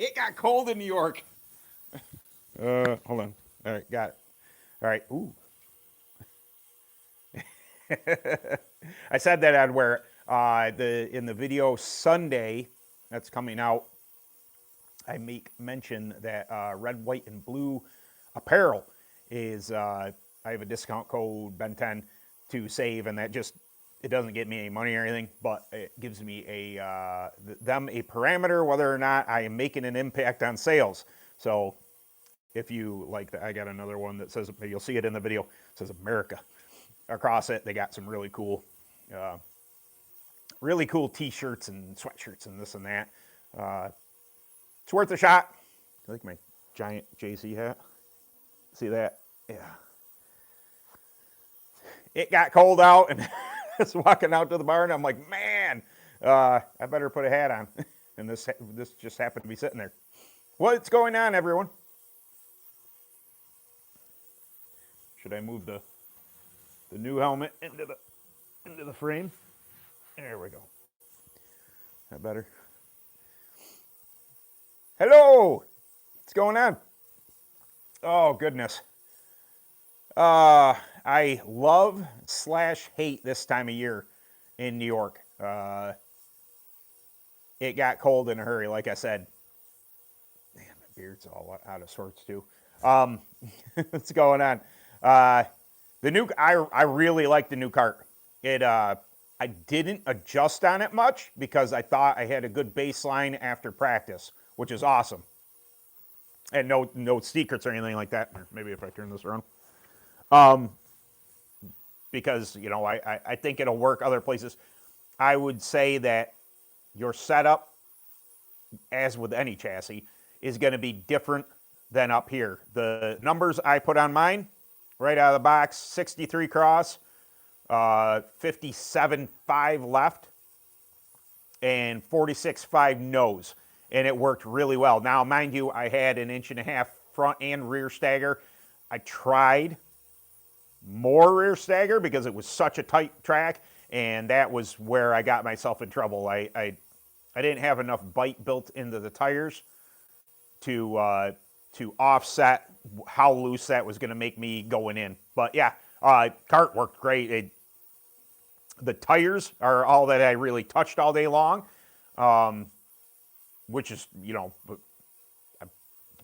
It got cold in New York. Hold on. All right, got it. All right. Ooh. I said that I'd wear in the video Sunday that's coming out. I make mention that red, white, and blue apparel is. I have a discount code Ben10 to save, and that just it doesn't get me any money or anything, but it gives me them a parameter whether or not I am making an impact on sales. So if you like that, I got another one that says you'll see it in the video. It says America across it. They got some really cool T-shirts and sweatshirts and this and that. It's worth a shot. I like my giant JC hat. See that? Yeah. It got cold out, and I was walking out to the bar, and I'm like, man, I better put a hat on. And this just happened to be sitting there. What's going on, everyone? Should I move the new helmet into the frame? There we go. That better? Hello. What's going on? Oh goodness. I love / hate this time of year in New York. It got cold in a hurry, like I said. Man, my beard's all out of sorts too. What's going on? I really like the new Kart. I didn't adjust on it much because I thought I had a good baseline after practice, which is awesome. And no secrets or anything like that. Maybe if I turn this around. Because, I think it'll work other places. I would say that your setup, as with any chassis, is going to be different than up here. The numbers I put on mine, right out of the box, 63 cross, 57.5 left, and 46.5 nose. And it worked really well. Now, mind you, I had an 1.5 inch front and rear stagger. I tried more rear stagger because it was such a tight track, and that was where I got myself in trouble. I didn't have enough bite built into the tires to offset how loose that was going to make me going in. But yeah, Kart worked great. The tires are all that I really touched all day long, which is,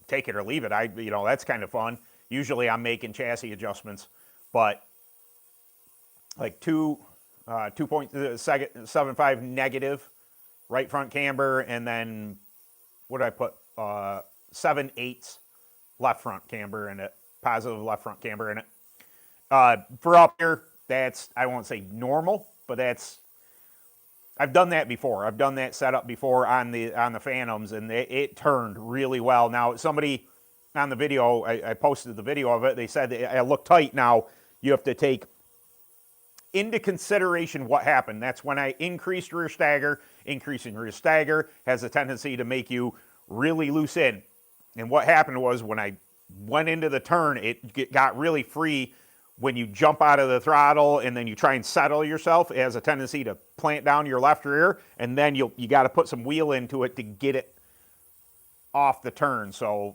take it or leave it. That's kind of fun. Usually I'm making chassis adjustments, but like 2.75 negative right front camber, and then what did I put? 7/8 left front camber in it, positive left front camber in it. For up here, that's, I won't say normal, but I've done that before. I've done that setup before on the Phantoms, and it turned really well. Now, somebody on the video, I posted the video of it, they said that I look tight. Now, you have to take into consideration what happened. That's when I increased rear stagger. Increasing rear stagger has a tendency to make you really loose in. And what happened was when I went into the turn, it got really free. When you jump out of the throttle and then you try and settle yourself, it has a tendency to plant down your left rear, and then you got to put some wheel into it to get it off the turn. So,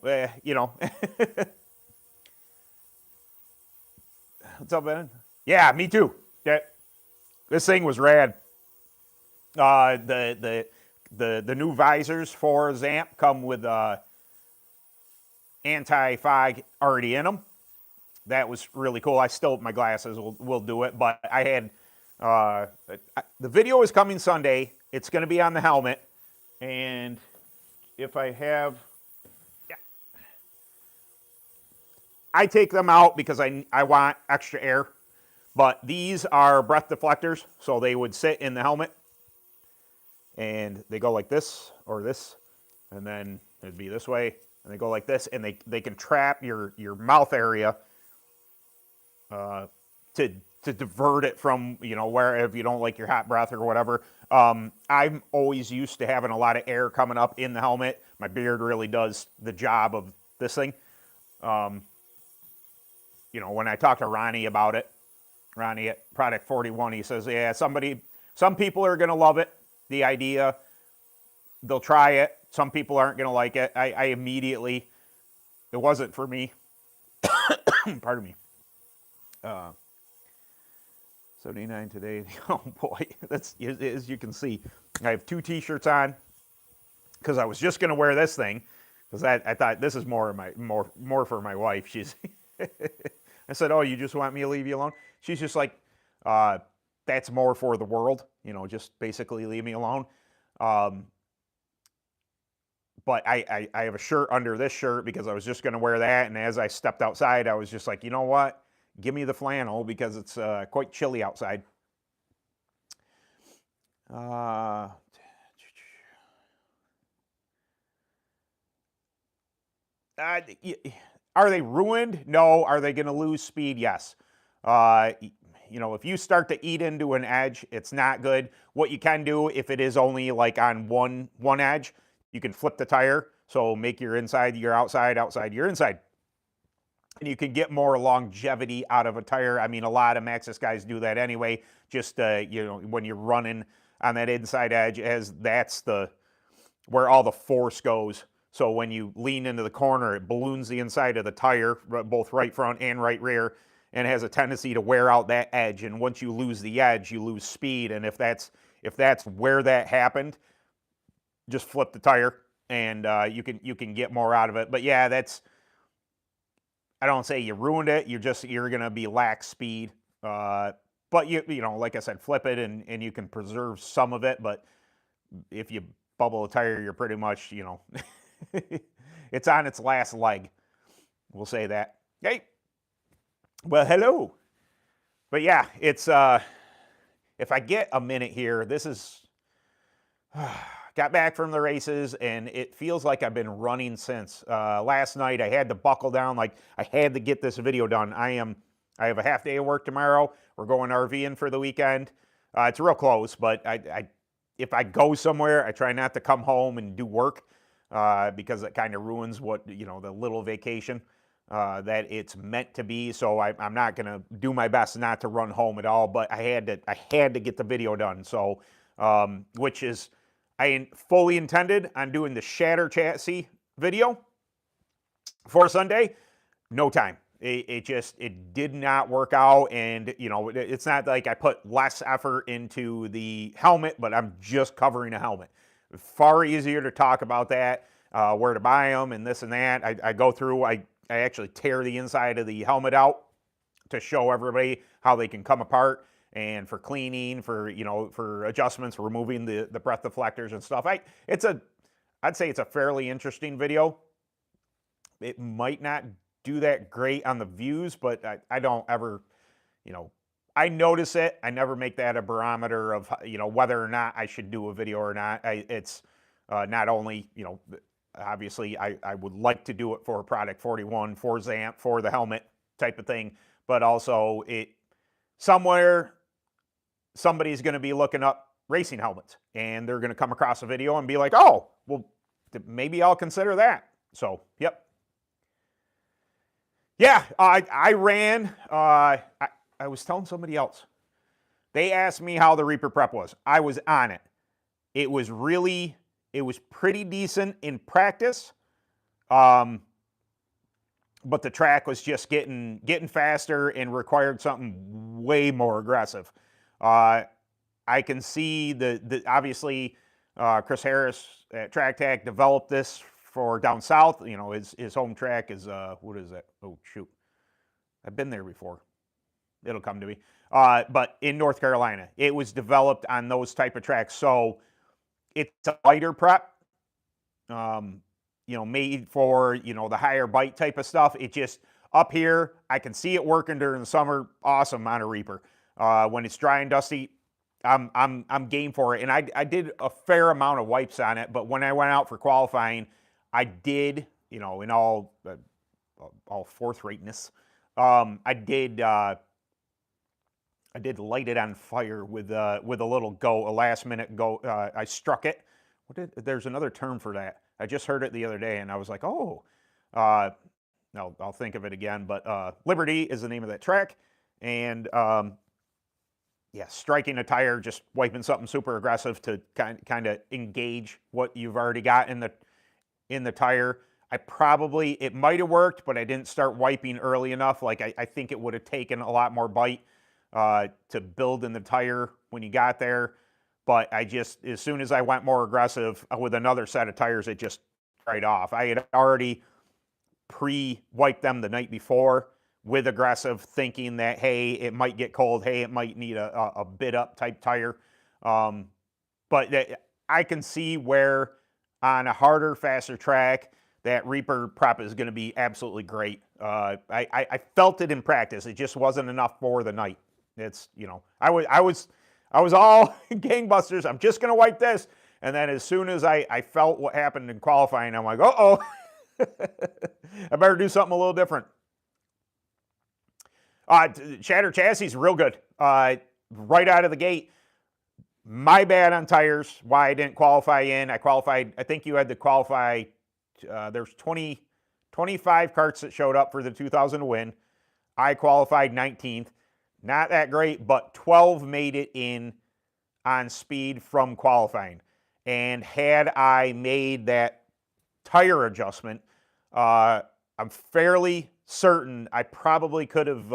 What's up, Ben? Yeah, me too. This thing was rad. The new visors for Zamp come with anti-fog already in them. That was really cool. My glasses will do it, but I had the video is coming Sunday. It's going to be on the helmet, and if I have, I take them out because I want extra air. But these are breath deflectors, so they would sit in the helmet, and they go like this or this, and then it'd be this way, and they go like this, and they can trap your mouth area to divert it from, where if you don't like your hot breath or whatever. I'm always used to having a lot of air coming up in the helmet. My beard really does the job of this thing. When I talk to Ronnie about it, Ronnie at Product 41, he says, yeah, some people are going to love it, the idea. They'll try it. Some people aren't going to like it. I immediately, it wasn't for me. Pardon me. 79 today. Oh boy, that's, as you can see, I have 2 t-shirts on because I was just going to wear this thing because I thought this is more for my wife. She's I said, "Oh, you just want me to leave you alone?" She's just like, "That's more for the world, you know, just basically leave me alone." But I have a shirt under this shirt because I was just going to wear that, and as I stepped outside, I was just like, you know what? Give me the flannel because it's quite chilly outside. Are they ruined? No. Are they going to lose speed? Yes. You know, if you start to eat into an edge, it's not good. What you can do, if it is only like on one edge, you can flip the tire. So make your inside your outside, outside your inside. And you can get more longevity out of a tire. I mean, a lot of Maxxis guys do that anyway. Just, you know, when you're running on that inside edge, as that's where all the force goes. So when you lean into the corner, it balloons the inside of the tire, both right front and right rear, and has a tendency to wear out that edge. And once you lose the edge, you lose speed. And if that's where that happened, just flip the tire, and you can get more out of it. But yeah, that's, I don't say you ruined it. You're gonna be lax speed. But you know, like I said, flip it and you can preserve some of it. But if you bubble a tire, you're pretty much, you know, it's on its last leg. We'll say that. Hey, well, hello. But yeah, it's if I get a minute here, this is got back from the races, and it feels like I've been running since. Last night, I had to buckle down. Like, I had to get this video done. I have a half day of work tomorrow. We're going RVing for the weekend. It's real close, but if I go somewhere, I try not to come home and do work because it kind of ruins what, you know, the little vacation that it's meant to be. So I'm not going to do my best not to run home at all, but I had to get the video done. So, which is, I fully intended on doing the Shatter chassis video for Sunday. No time. It did not work out, and you know, it's not like I put less effort into the helmet, but I'm just covering a helmet. Far easier to talk about that, where to buy them and this and that. I go through, I actually tear the inside of the helmet out to show everybody how they can come apart, and for cleaning, for, you know, for adjustments, removing the breath deflectors and stuff. I'd say it's a fairly interesting video. It might not do that great on the views, but I don't ever, you know, I notice it. I never make that a barometer of, you know, whether or not I should do a video or not. It's not only, you know, obviously I would like to do it for Product 41, for Zamp, for the helmet type of thing, but also somewhere somebody's going to be looking up racing helmets, and they're going to come across a video and be like, oh, well, maybe I'll consider that. So, yep. Yeah, I ran, I was telling somebody else. They asked me how the Reaper prep was. I was on it. It was pretty decent in practice. But the track was just getting faster and required something way more aggressive. I can see obviously Chris Harris at Track Tech developed this for down south. You know, his home track is what is it? Oh shoot, I've been there before. It'll come to me. But in North Carolina, it was developed on those type of tracks, so it's a lighter prep. You know, made for, you know, the higher bite type of stuff. It just, up here, I can see it working during the summer. Awesome on a Reaper. When it's dry and dusty, I'm game for it. And I did a fair amount of wipes on it, but when I went out for qualifying, I did, you know, in all forthrighteness, I did light it on fire with a little a last minute go. I struck it. There's another term for that. I just heard it the other day, and I was like, oh, I'll think of it again. But Liberty is the name of that track, and yeah, striking a tire, just wiping something super aggressive to kind of engage what you've already got in the tire. It might have worked, but I didn't start wiping early enough. Like I think it would have taken a lot more bite to build in the tire when you got there. But as soon as I went more aggressive with another set of tires, it just right off. I had already pre-wiped them the night before with aggressive, thinking that, hey, it might get cold. Hey, it might need a bit up type tire. But I can see where on a harder, faster track, that Reaper prep is going to be absolutely great. I felt it in practice. It just wasn't enough for the night. It's, I was all gangbusters. I'm just going to wipe this. And then as soon as I felt what happened in qualifying, I'm like, uh-oh, I better do something a little different. Shatter chassis is real good. Right out of the gate. My bad on tires, why I didn't qualify in. I think you had to qualify, there's 25 karts that showed up for the 2000 win. I qualified 19th. Not that great, but 12 made it in on speed from qualifying. And had I made that tire adjustment, I'm fairly certain I probably could have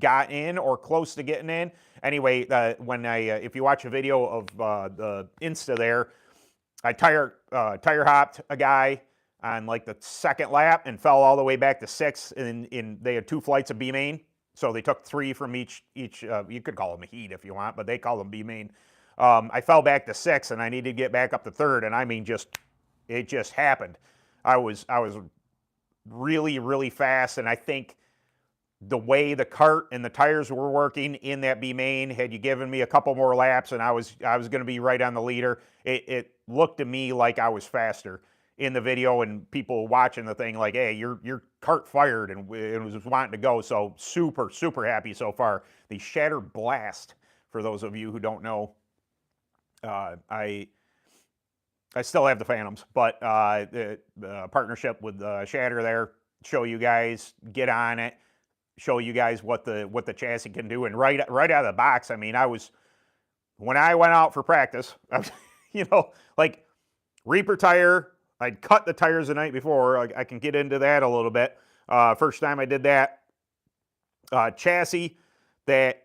got in or close to getting in. Anyway, if you watch a video of the Insta there, I tire hopped a guy on like the second lap and fell all the way back to 6th. And they had 2 flights of B main, so they took 3 from each. You could call them a heat if you want, but they call them B main. I fell back to 6th, and I needed to get back up to 3rd, and I mean, it just happened. I was really, really fast, and I think the way the kart and the tires were working in that B main, had you given me a couple more laps and I was going to be right on the leader, it looked to me like I was faster in the video, and people watching the thing like, hey, your kart fired, and it was wanting to go. So super, super happy so far. The Shatter Blast, for those of you who don't know, I still have the Phantoms, but the partnership with Shatter there, show you guys, get on it, show you guys what the chassis can do. And right out of the box, I mean, when I went out for practice, I was, like Reaper tire, I'd cut the tires the night before. I can get into that a little bit. First time I did that. Chassis that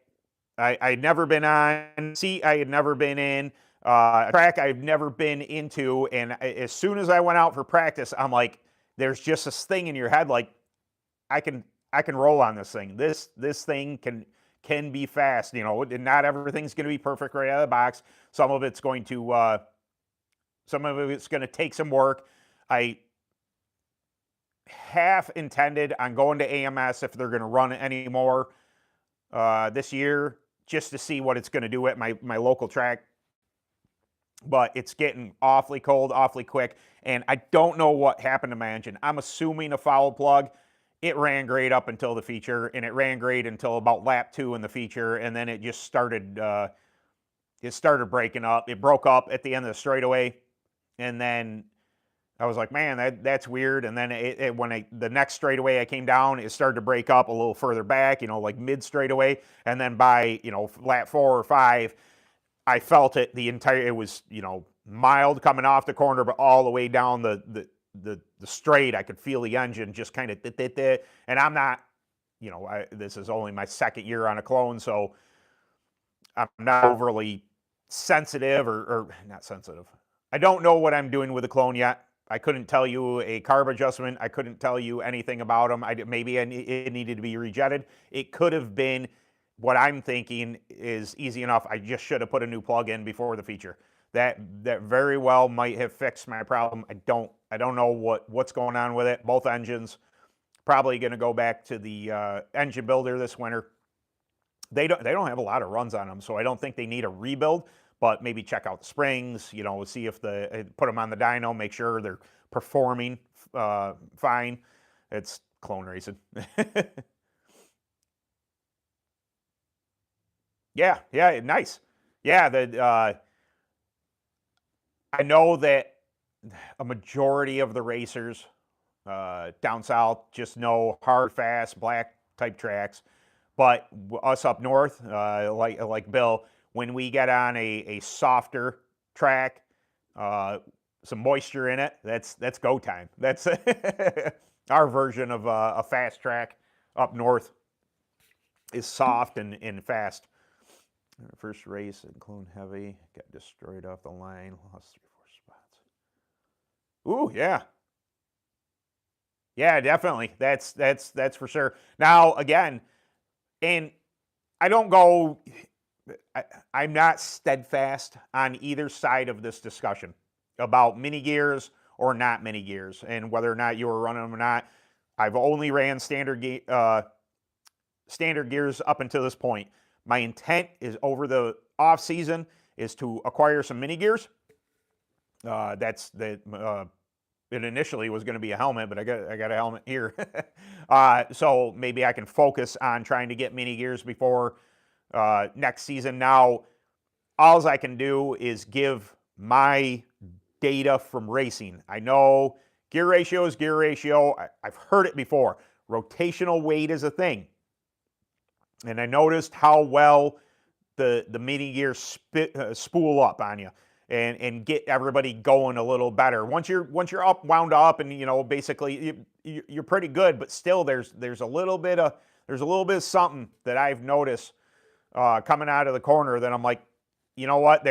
I'd never been on, seat I had never been in, track I've never been into, and as soon as I went out for practice, I'm like, there's just this thing in your head, like, I can roll on this thing. This thing can be fast. Not everything's going to be perfect right out of the box. Some of it's going to take some work. I half intended on going to AMS if they're going to run it anymore this year, just to see what it's going to do at my local track. But it's getting awfully cold, awfully quick, and I don't know what happened to my engine. I'm assuming a foul plug. It ran great up until the feature, and it ran great until about lap 2 in the feature, and then it just started breaking up. It broke up at the end of the straightaway, and then I was like, man, that's weird. And then the next straightaway I came down, it started to break up a little further back, like mid straightaway, and then by lap 4 or 5, I felt it. It was mild coming off the corner, but all the way down the straight, I could feel the engine just kind of and I'm not, this is only my second year on a clone, so I'm not overly sensitive or not sensitive. I don't know what I'm doing with the clone yet. I couldn't tell you a carb adjustment. I couldn't tell you anything about them. Maybe it needed to be rejetted. It could have been, what I'm thinking is easy enough. I just should have put a new plug in before the feature. That very well might have fixed my problem. I don't know what's going on with it. Both engines, probably going to go back to the engine builder this winter. They don't have a lot of runs on them, so I don't think they need a rebuild. But maybe check out the springs. See if put them on the dyno, make sure they're performing fine. It's clone racing. Yeah, nice. Yeah, I know that a majority of the racers down south just know hard, fast, black type tracks, But us up north, like Bill, when we get on a softer track, some moisture in it, that's go time. That's our version of a fast track up north is soft and fast. First race in Clone Heavy, got destroyed off the line, lost 3-4 spots. Ooh, yeah. Yeah, definitely. That's for sure. Now, again, and I don't go, I'm not steadfast on either side of this discussion about mini gears or not mini gears and whether or not you were running them or not. I've only ran standard gears up until this point. My intent is over the off season is to acquire some mini gears. It initially was going to be a helmet, but I got a helmet here. So maybe I can focus on trying to get mini gears before next season. Now, all I can do is give my data from racing. I know gear ratio is gear ratio. I've heard it before. Rotational weight is a thing. And I noticed how well the mini gears spool up on you and get everybody going a little better. Once you're wound up, and basically you're pretty good, but still there's a little bit of something that I've noticed coming out of the corner that I'm like, you know what?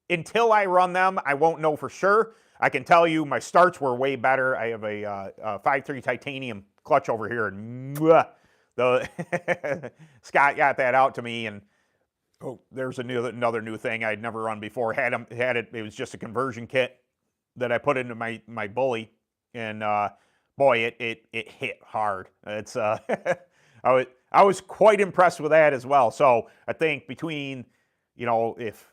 Until I run them, I won't know for sure. I can tell you my starts were way better. I have a 5.3 titanium clutch over here, and Scott got that out to me, and there's another new thing I'd never run before. It was just a conversion kit that I put into my bully, and boy, it hit hard. It's I was quite impressed with that as well. So I think between if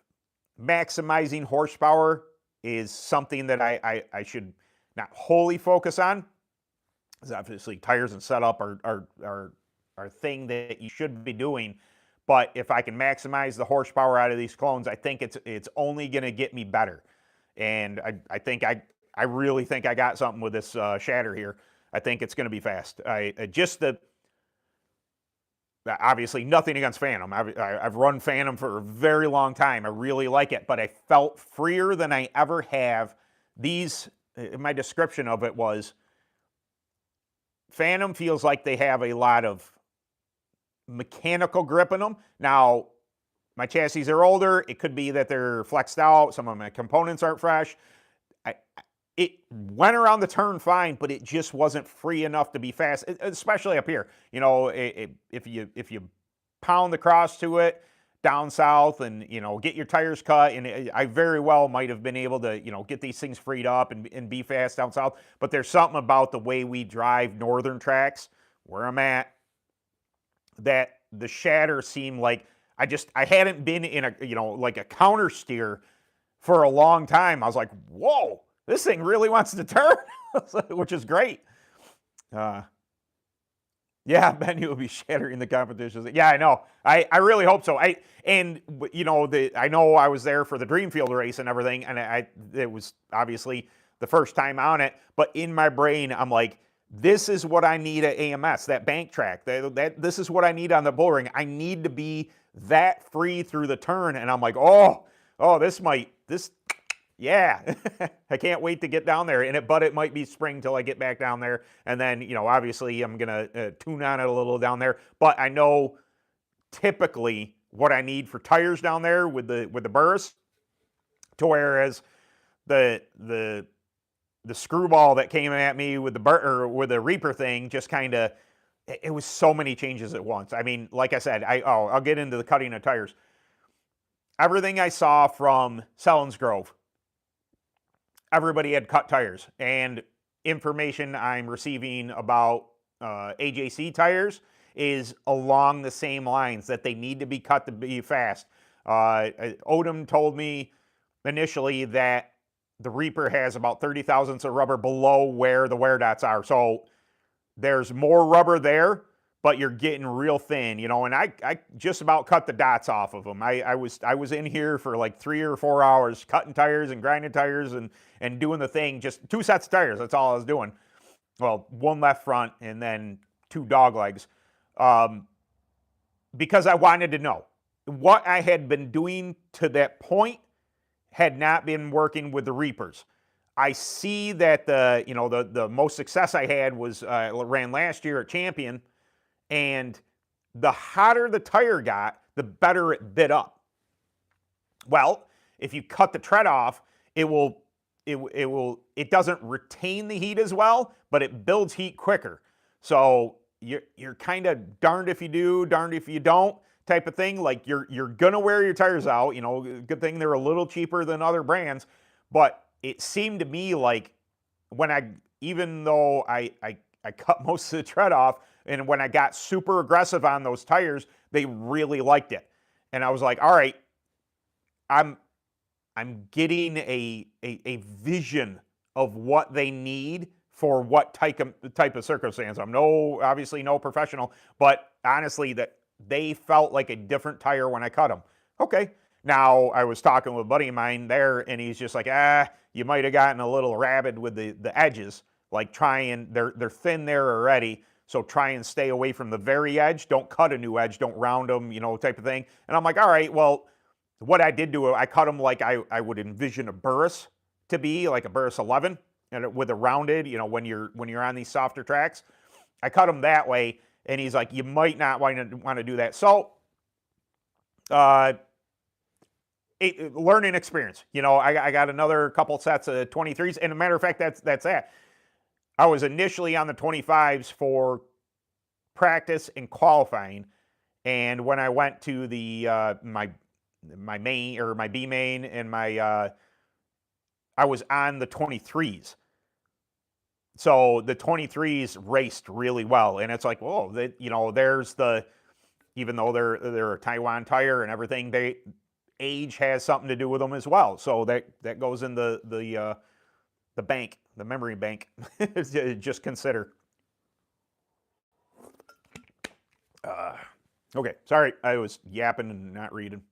maximizing horsepower is something that I should not wholly focus on, because obviously tires and setup are thing that you should be doing. But if I can maximize the horsepower out of these clones, I think it's only going to get me better. And I really think I got something with this Shatter here. I think it's going to be fast. Obviously nothing against Phantom. I've run Phantom for a very long time. I really like it, but I felt freer than I ever have. My description of it was, Phantom feels like they have a lot of mechanical grip in them. Now, my chassis are older. It could be that they're flexed out. Some of my components aren't fresh. It went around the turn fine, but it just wasn't free enough to be fast, especially up here. If you pound the cross to it down south and, get your tires cut, and I very well might have been able to, get these things freed up and be fast down south. But there's something about the way we drive northern tracks where I'm at that the Shatter seemed like I hadn't been in a counter steer for a long time. I was like, whoa, this thing really wants to turn, which is great. Yeah, Ben, you will be shattering the competitions. Yeah, I know. I really hope so. I know I was there for the Dreamfield race and everything, and it was obviously the first time on it. But in my brain, I'm like, this is what I need at AMS, that bank track. This is what I need on the bullring. I need to be that free through the turn. And I'm like, yeah. I can't wait to get down there. But it might be spring till I get back down there. And then, obviously I'm going to tune on it a little down there. But I know typically what I need for tires down there with the Burris, to whereas the screwball that came at me with the Reaper thing just kind of, it was so many changes at once. I mean, like I said, I'll get into the cutting of tires. Everything I saw from Selinsgrove, everybody had cut tires, and information I'm receiving about AJC tires is along the same lines, that they need to be cut to be fast. Odom told me initially that the Reaper has about 30 thousandths of rubber below where the wear dots are. So there's more rubber there, but you're getting real thin, and I just about cut the dots off of them. I was in here for like 3 or 4 hours cutting tires and grinding tires and doing the thing, just 2 sets of tires. That's all I was doing. Well, 1 left front and then 2 dog legs. because I wanted to know. What I had been doing to that point had not been working with the Reapers. I see that the most success I had was ran last year at Champion, and the hotter the tire got, the better it bit up. Well, if you cut the tread off, it doesn't retain the heat as well, but it builds heat quicker. So you're kind of darned if you do, darned if you don't type of thing. Like you're gonna wear your tires out. Good thing they're a little cheaper than other brands, but it seemed to me like even though I cut most of the tread off, and when I got super aggressive on those tires, they really liked it. And I was like, all right, I'm getting a vision of what they need for what type of circumstance. I'm obviously no professional, but honestly, that they felt like a different tire when I cut them. Okay. Now, I was talking with a buddy of mine there, and he's just like, you might have gotten a little rabid with the edges. Like they're thin there already, so try and stay away from the very edge. Don't cut a new edge. Don't round them, type of thing. And I'm like, all right, well, what I did do, I cut them like I would envision a Burris to be, like a Burris 11, and with a rounded, when you're on these softer tracks. I cut them that way, and he's like, you might not want to do that. So, learning experience. I got another couple sets of 23s, and a matter of fact, that's that. I was initially on the 25s for practice and qualifying, and when I went to the my main or my B main and I was on the 23s. So the 23s raced really well, and it's like, whoa, there's even though they're a Taiwan tire and everything, age has something to do with them as well. So that goes in the bank, the memory bank. Just consider. Okay, sorry, I was yapping and not reading.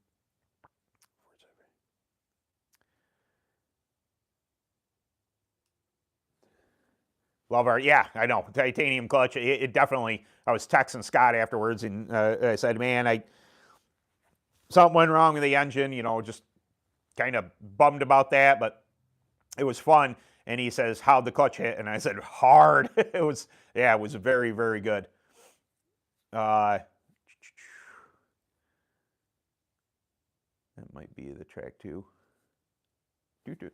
Love art. Yeah, I know. Titanium clutch. It definitely, I was texting Scott afterwards, and I said, man, something went wrong with the engine, just kind of bummed about that, but it was fun. And he says, how'd the clutch hit? And I said, hard. It was very, very good. That might be the track too.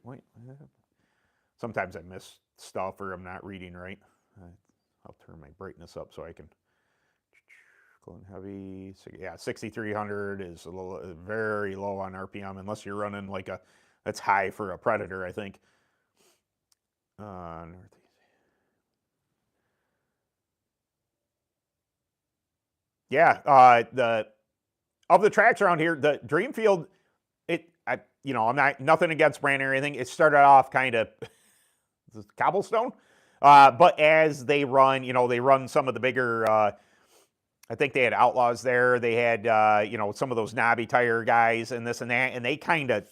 Wait. Sometimes I miss stuff or I'm not reading right. I'll turn my brightness up so I can. Going heavy. So yeah, 6,300 is very low on RPM unless you're running like that's high for a Predator, I think. Northeast. Yeah, of the tracks around here, the Dreamfield, I'm not nothing against brand or anything. It started off kind of cobblestone, but as they run, they run some of the bigger. I think they had Outlaws there. They had some of those knobby tire guys and this and that, and they kind of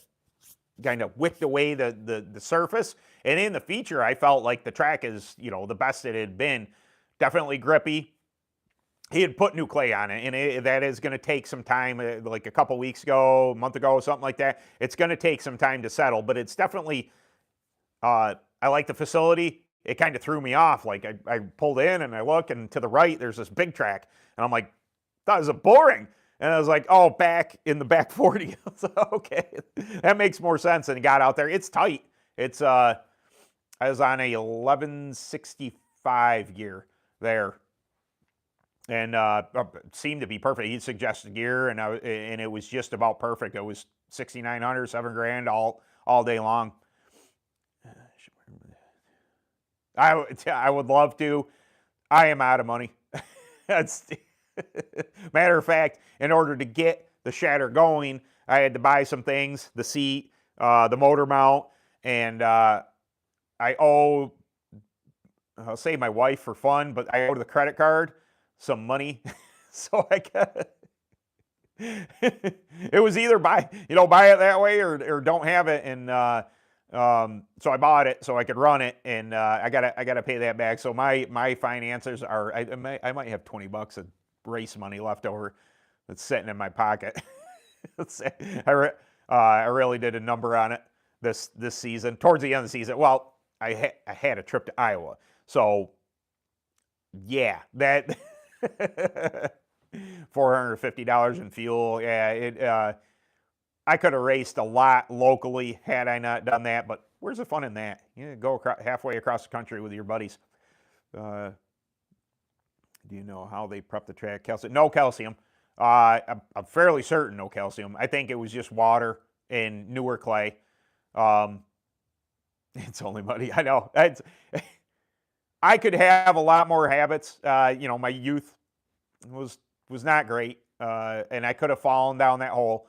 whipped away the surface. And in the feature, I felt like the track is the best it had been. Definitely grippy. He had put new clay on it, and that is going to take some time, like a couple weeks ago, a month ago, something like that. It's going to take some time to settle, but it's definitely, I like the facility. It kind of threw me off. Like I pulled in and I look, and to the right, there's this big track. And I'm like, that was boring. And I was like, oh, back in the back 40. So, okay, that makes more sense. And got out there. It's tight. It's, I was on a 1165 gear there. And seemed to be perfect. He suggested gear, and it was just about perfect. It was 6,900, $7,000 all day long. I would love to. I am out of money. That's matter of fact. In order to get the Shatter going, I had to buy some things: the seat, the motor mount, and I owe. I'll say my wife for fun, but I owe the credit card some money, so I got. It was either buy it that way or don't have it, and so I bought it so I could run it, and I gotta pay that back. So my finances are I might have $20 of race money left over It's sitting in my pocket. I really did a number on it this season. Towards the end of the season, well, I had a trip to Iowa, so yeah, that $450 in fuel. Yeah, I could have raced a lot locally had I not done that. But where's the fun in that? You go halfway across the country with your buddies. Do you know how they prep the track? Calcium? No calcium. I'm fairly certain no calcium. I think it was just water and newer clay. It's only muddy. I know. I could have a lot more habits. My youth was not great, and I could have fallen down that hole.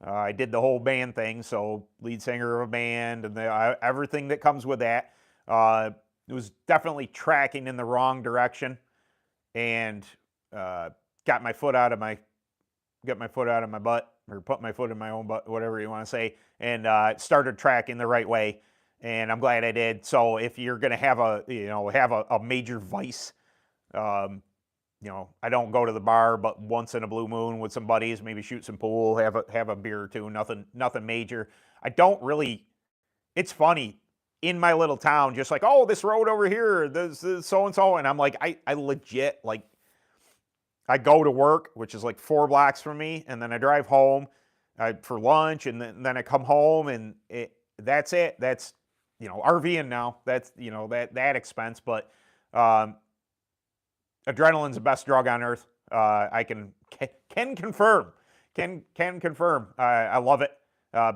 I did the whole band thing, so lead singer of a band and everything that comes with that. It was definitely tracking in the wrong direction, and got my foot out of my butt, or put my foot in my own butt, whatever you want to say, and started tracking the right way. And I'm glad I did. So if you're going to have a major vice, I don't go to the bar, but once in a blue moon with some buddies, maybe shoot some pool, have a beer or two, nothing major. I don't really. It's funny in my little town, just like, oh, this road over here, this so and so, and I'm like, I legit, like, I go to work, which is like 4 blocks from me, and then I drive home for lunch, and then I come home, and that's it. That's RVing now. That's that expense, but adrenaline's the best drug on earth. I can confirm. Can confirm. I love it.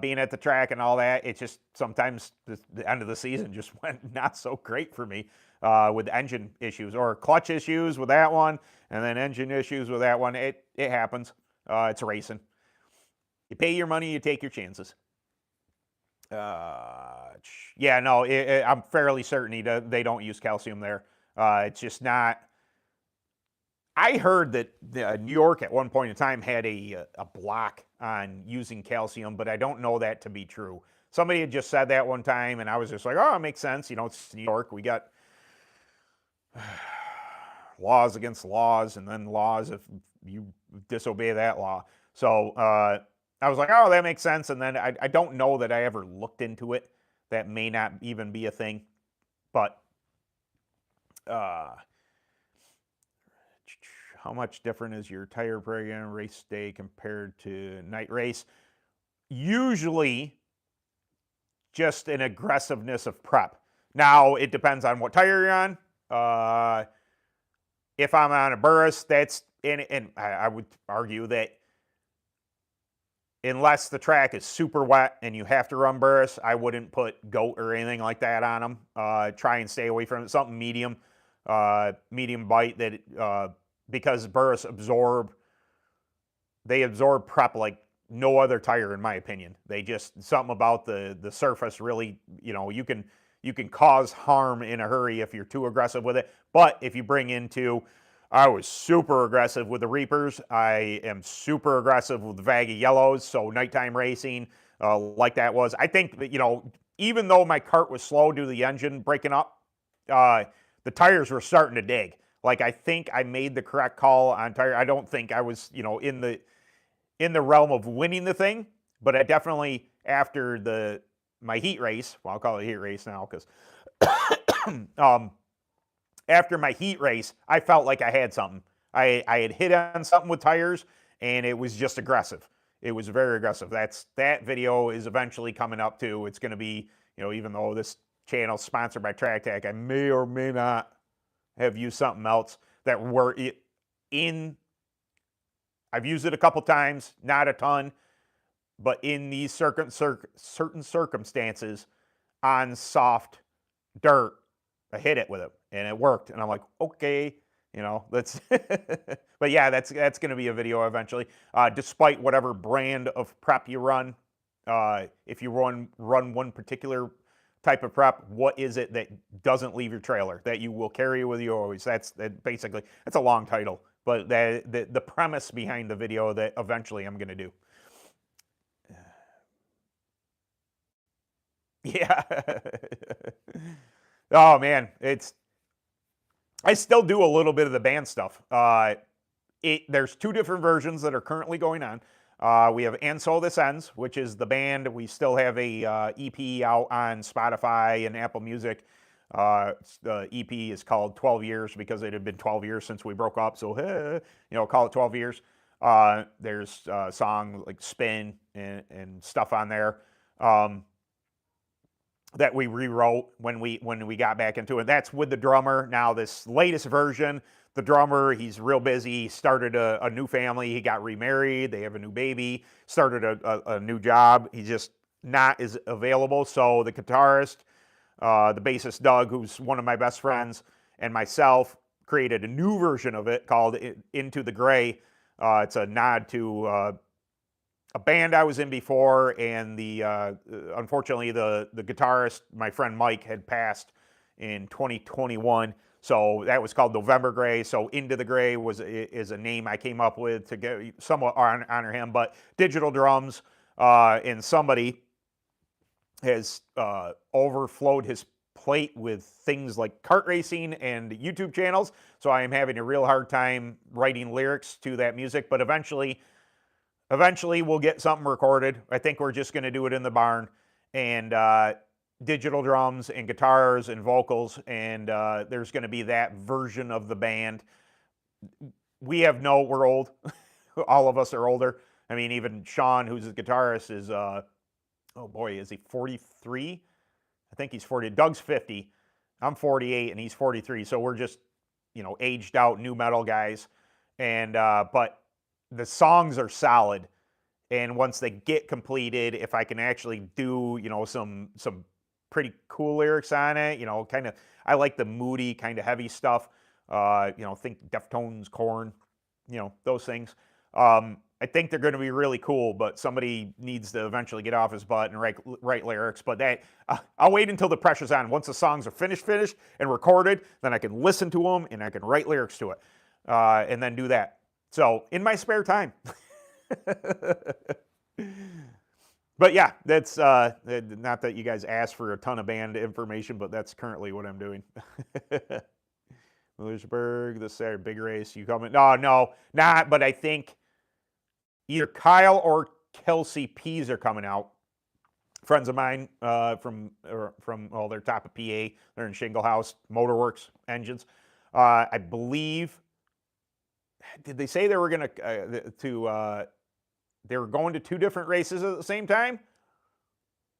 Being at the track and all that. It's just sometimes the end of the season just went not so great for me with engine issues or clutch issues with that one, and then engine issues with that one. It happens. It's racing. You pay your money, you take your chances. Yeah, no, I'm fairly certain they don't use calcium there. It's just not. I heard that New York at one point in time had a block on using calcium, but I don't know that to be true. Somebody had just said that one time, and I was just like, oh, it makes sense. It's New York. We got laws against laws, and then laws if you disobey that law. So I was like, oh, that makes sense. And then I don't know that I ever looked into it. That may not even be a thing. But how much different is your tire program race day compared to night race? Usually just an aggressiveness of prep. Now, it depends on what tire you're on. If I'm on a Burris, and I would argue that unless the track is super wet and you have to run Burris, I wouldn't put goat or anything like that on them. Try and stay away from it. Something medium bite that because Burris absorb prep like no other tire, in my opinion. They just, something about the surface really, you can cause harm in a hurry if you're too aggressive with it. But if you bring into, I was super aggressive with the Reapers. I am super aggressive with the Vaggy Yellows. So nighttime racing, like that was. I think that, even though my Kart was slow due to the engine breaking up, the tires were starting to dig. Like, I think I made the correct call on tire. I don't think I was, in the realm of winning the thing, but I definitely, after my heat race, well, I'll call it a heat race now because after my heat race, I felt like I had something. I had hit on something with tires, and it was just aggressive. It was very aggressive. That video is eventually coming up too. It's going to be, even though this channel's sponsored by Track Tech, I may or may not have used something else that were in. I've used it a couple times, not a ton, but in these certain circumstances on soft dirt, I hit it with it and it worked. And I'm like, okay, let's, but yeah, that's going to be a video eventually. Despite whatever brand of prep you run, if you run one particular type of prep, what is it that doesn't leave your trailer that you will carry with you always? That's a long title, but the premise behind the video that eventually I'm going to do. Yeah. Oh man, I still do a little bit of the band stuff. there's two different versions that are currently going on. We have And So This Ends, which is the band. We still have a EP out on Spotify and Apple Music. The EP is called 12 Years because it had been 12 years since we broke up. So, call it 12 years. There's a song like Spin and stuff on there that we rewrote when we got back into it. That's with the drummer. Now, this latest version, the drummer, he's real busy. He started a new family. He got remarried. They have a new baby. Started a new job. He's just not as available. So the guitarist, the bassist Doug, who's one of my best friends, and myself created a new version of it called Into the Gray. It's a nod to a band I was in before, and unfortunately the guitarist, my friend Mike, had passed in 2021. So that was called November Gray. So Into the Gray is a name I came up with to get somewhat honor him. But digital drums, and somebody has overflowed his plate with things like kart racing and YouTube channels. So I am having a real hard time writing lyrics to that music. But eventually we'll get something recorded. I think we're just going to do it in the barn. And digital drums and guitars and vocals, and there's going to be that version of the band. We're old. All of us are older. I mean, even Sean, who's the guitarist, is, is he 43? I think he's 40. Doug's 50. I'm 48, and he's 43. So we're just, aged out new metal guys. And but the songs are solid. And once they get completed, if I can actually do, some pretty cool lyrics on it, I like the moody, kind of heavy stuff. Think Deftones, Korn, those things. I think they're going to be really cool, but somebody needs to eventually get off his butt and write lyrics. But I'll wait until the pressure's on. Once the songs are finished and recorded, then I can listen to them and I can write lyrics to it, and then do that. So in my spare time. But yeah, that's not that you guys asked for a ton of band information, but that's currently what I'm doing. Millersburg this Saturday, big race. You coming? No, not. But I think either Kyle or Kelsey Pease are coming out. Friends of mine from they're top of PA. They're in Shingle House Motorworks Engines. I believe. Did they say they were going to they were going to two different races at the same time?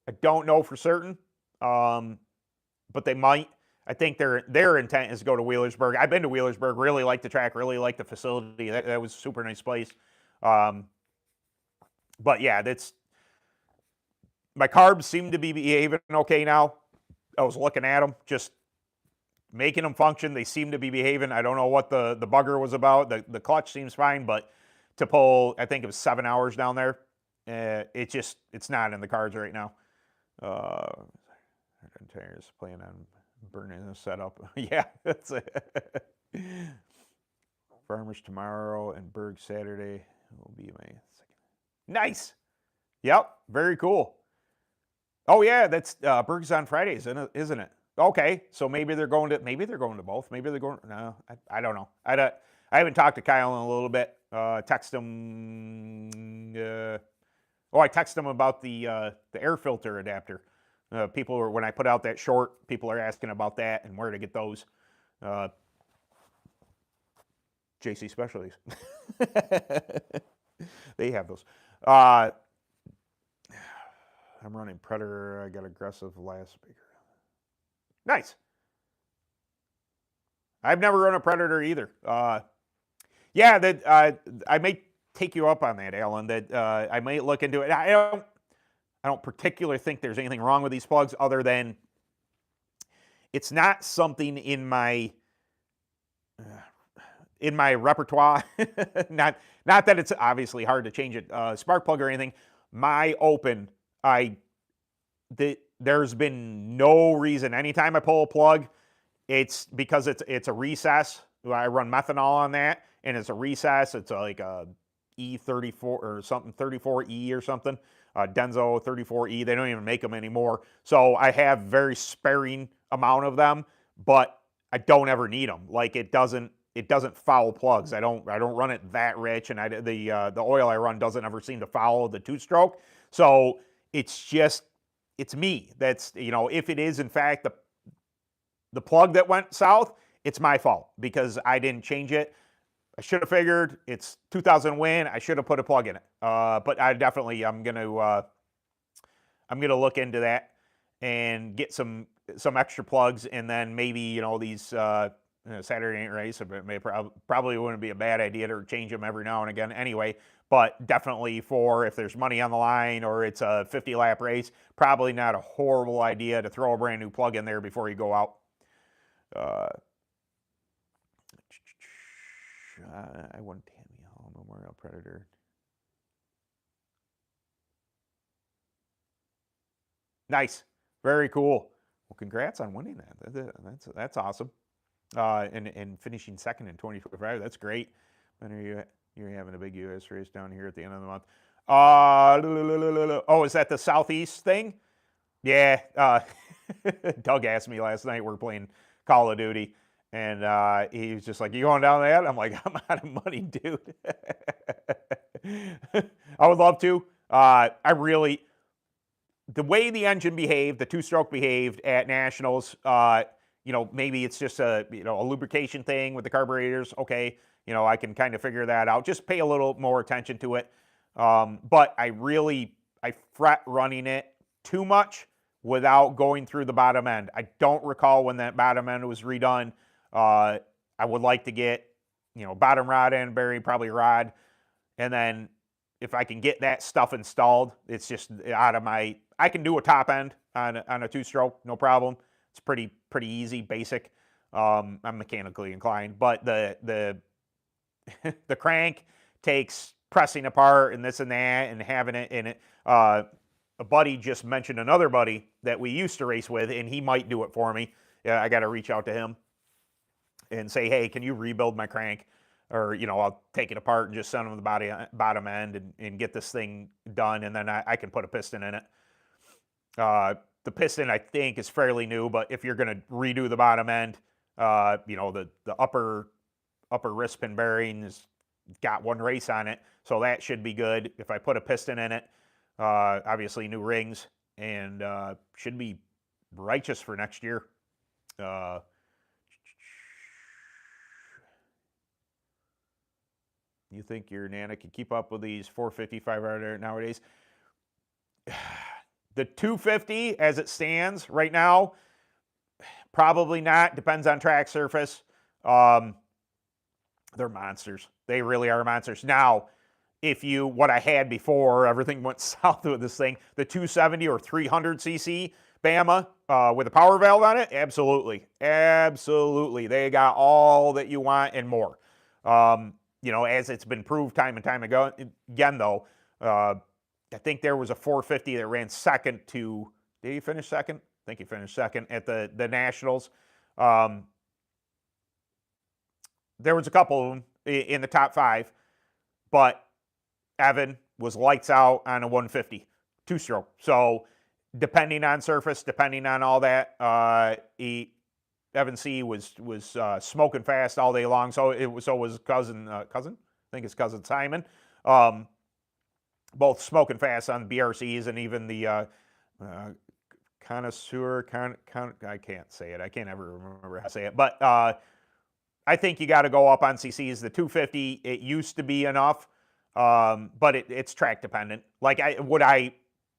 I don't know for certain, but they might. I think their intent is to go to Wheelersburg. I've been to Wheelersburg, really like the track, really like the facility. That was a super nice place. But yeah, my carbs seem to be behaving okay now. I was looking at them, just making them function. They seem to be behaving. I don't know what the bugger was about. The clutch seems fine, but to pull, I think it was 7 hours down there. It's not in the cards right now. Tires planning on burning the setup. Yeah, that's it. Farmers tomorrow and Berg Saturday will be my second. Nice. Yep, very cool. Oh yeah, that's Berg's on Fridays, isn't it? Okay, so maybe they're going to both. Maybe they're going. No, I don't know. I haven't talked to Kyle in a little bit. Text him. I texted him about the air filter adapter. When I put out that short, people are asking about that and where to get those. JC Specialties. They have those. I'm running Predator. I got aggressive last speaker. Nice. I've never run a Predator either. I may take you up on that, Alan. That I might look into it. I don't particularly think there's anything wrong with these plugs, other than it's not something in my repertoire. not that it's obviously hard to change it, spark plug or anything. My open, there's been no reason. Anytime I pull a plug, it's because it's a recess. I run methanol on that, and it's a recess. It's like a E34 or something, 34E or something. Denso 34E. They don't even make them anymore. So I have very sparing amount of them, but I don't ever need them. Like, it doesn't it doesn't foul plugs. I don't run it that rich, and the oil I run doesn't ever seem to foul the two-stroke. So it's me. That's, if it is in fact the plug that went south, it's my fault because I didn't change it. I should have figured it's 2000 win. I should have put a plug in it. But I'm gonna look into that and get some extra plugs, and then maybe these Saturday night race. It probably wouldn't be a bad idea to change them every now and again anyway. But definitely for if there's money on the line or it's a 50-lap race, probably not a horrible idea to throw a brand new plug in there before you go out. I won Tammy Hall Memorial Predator. Nice, very cool. Well, congrats on winning that. That's awesome. And finishing second in 2025. That's great. When you're having a big U.S. race down here at the end of the month. Oh, is that the Southeast thing? Yeah. Doug asked me last night. We're playing Call of Duty, and he was just like, "You going down that?" I'm like, "I'm out of money, dude." I would love to. The way the engine behaved, the two-stroke behaved at Nationals, maybe it's just a lubrication thing with the carburetors. Okay, I can kind of figure that out. Just pay a little more attention to it. But I fret running it too much without going through the bottom end. I don't recall when that bottom end was redone. I would like to get, bottom rod end buried, probably rod. And then if I can get that stuff installed, it's just out of I can do a top end on a two-stroke, no problem. It's pretty easy, basic. I'm mechanically inclined, but the the crank takes pressing apart and this and that and having it in it. A buddy just mentioned another buddy that we used to race with, and he might do it for me. Yeah, I got to reach out to him and say, hey, can you rebuild my crank? Or, I'll take it apart and just send him the bottom end and get this thing done, and then I can put a piston in it. The piston, I think, is fairly new, but if you're going to redo the bottom end, the upper wrist pin bearing has got one race on it, so that should be good. If I put a piston in it, obviously new rings, and should be righteous for next year. You think your Nana can keep up with these 450, 500 nowadays? The 250, as it stands right now, probably not. Depends on track surface. They're monsters. They really are monsters. Now, what I had before, everything went south with this thing, the 270 or 300cc Bama with a power valve on it, absolutely. Absolutely. They got all that you want and more. As it's been proved time and time again, though, I think there was a 450 that ran second to, did he finish second? I think he finished second at the Nationals. There was a couple of them in the top 5, but Evan was lights out on a 150 two-stroke. So depending on surface, depending on all that, Evan C was smoking fast all day long. So was cousin. I think his cousin Simon. Both smoking fast on BRCs, and even the connoisseur. I can't say it. I can't ever remember how to say it. But I think you got to go up on CCs. The 250, it used to be enough, but it's track dependent. Like would I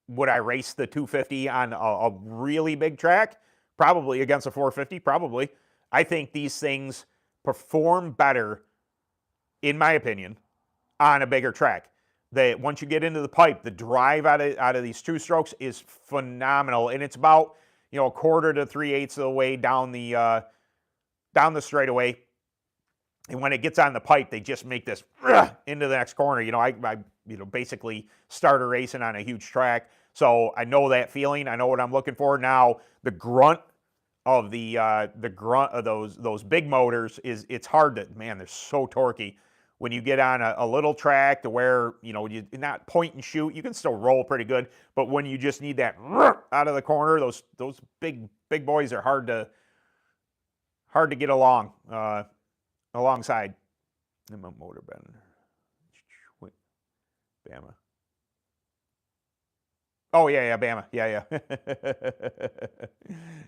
race the 250 on a really big track? Probably against a 450, probably. I think these things perform better, in my opinion, on a bigger track. Once you get into the pipe, the drive out of these two strokes is phenomenal, and it's about a quarter to 3/8 of the way down the straightaway. And when it gets on the pipe, they just make this into the next corner. I basically started racing on a huge track, so I know that feeling. I know what I'm looking for. Now the grunt of those big motors it's hard to, man, they're so torquey. When you get on a little track to where you not point and shoot, you can still roll pretty good. But when you just need that out of the corner, those big boys are hard to get along. alongside. I'm a motor bend. Wait, Bama. Oh yeah, Bama. Yeah.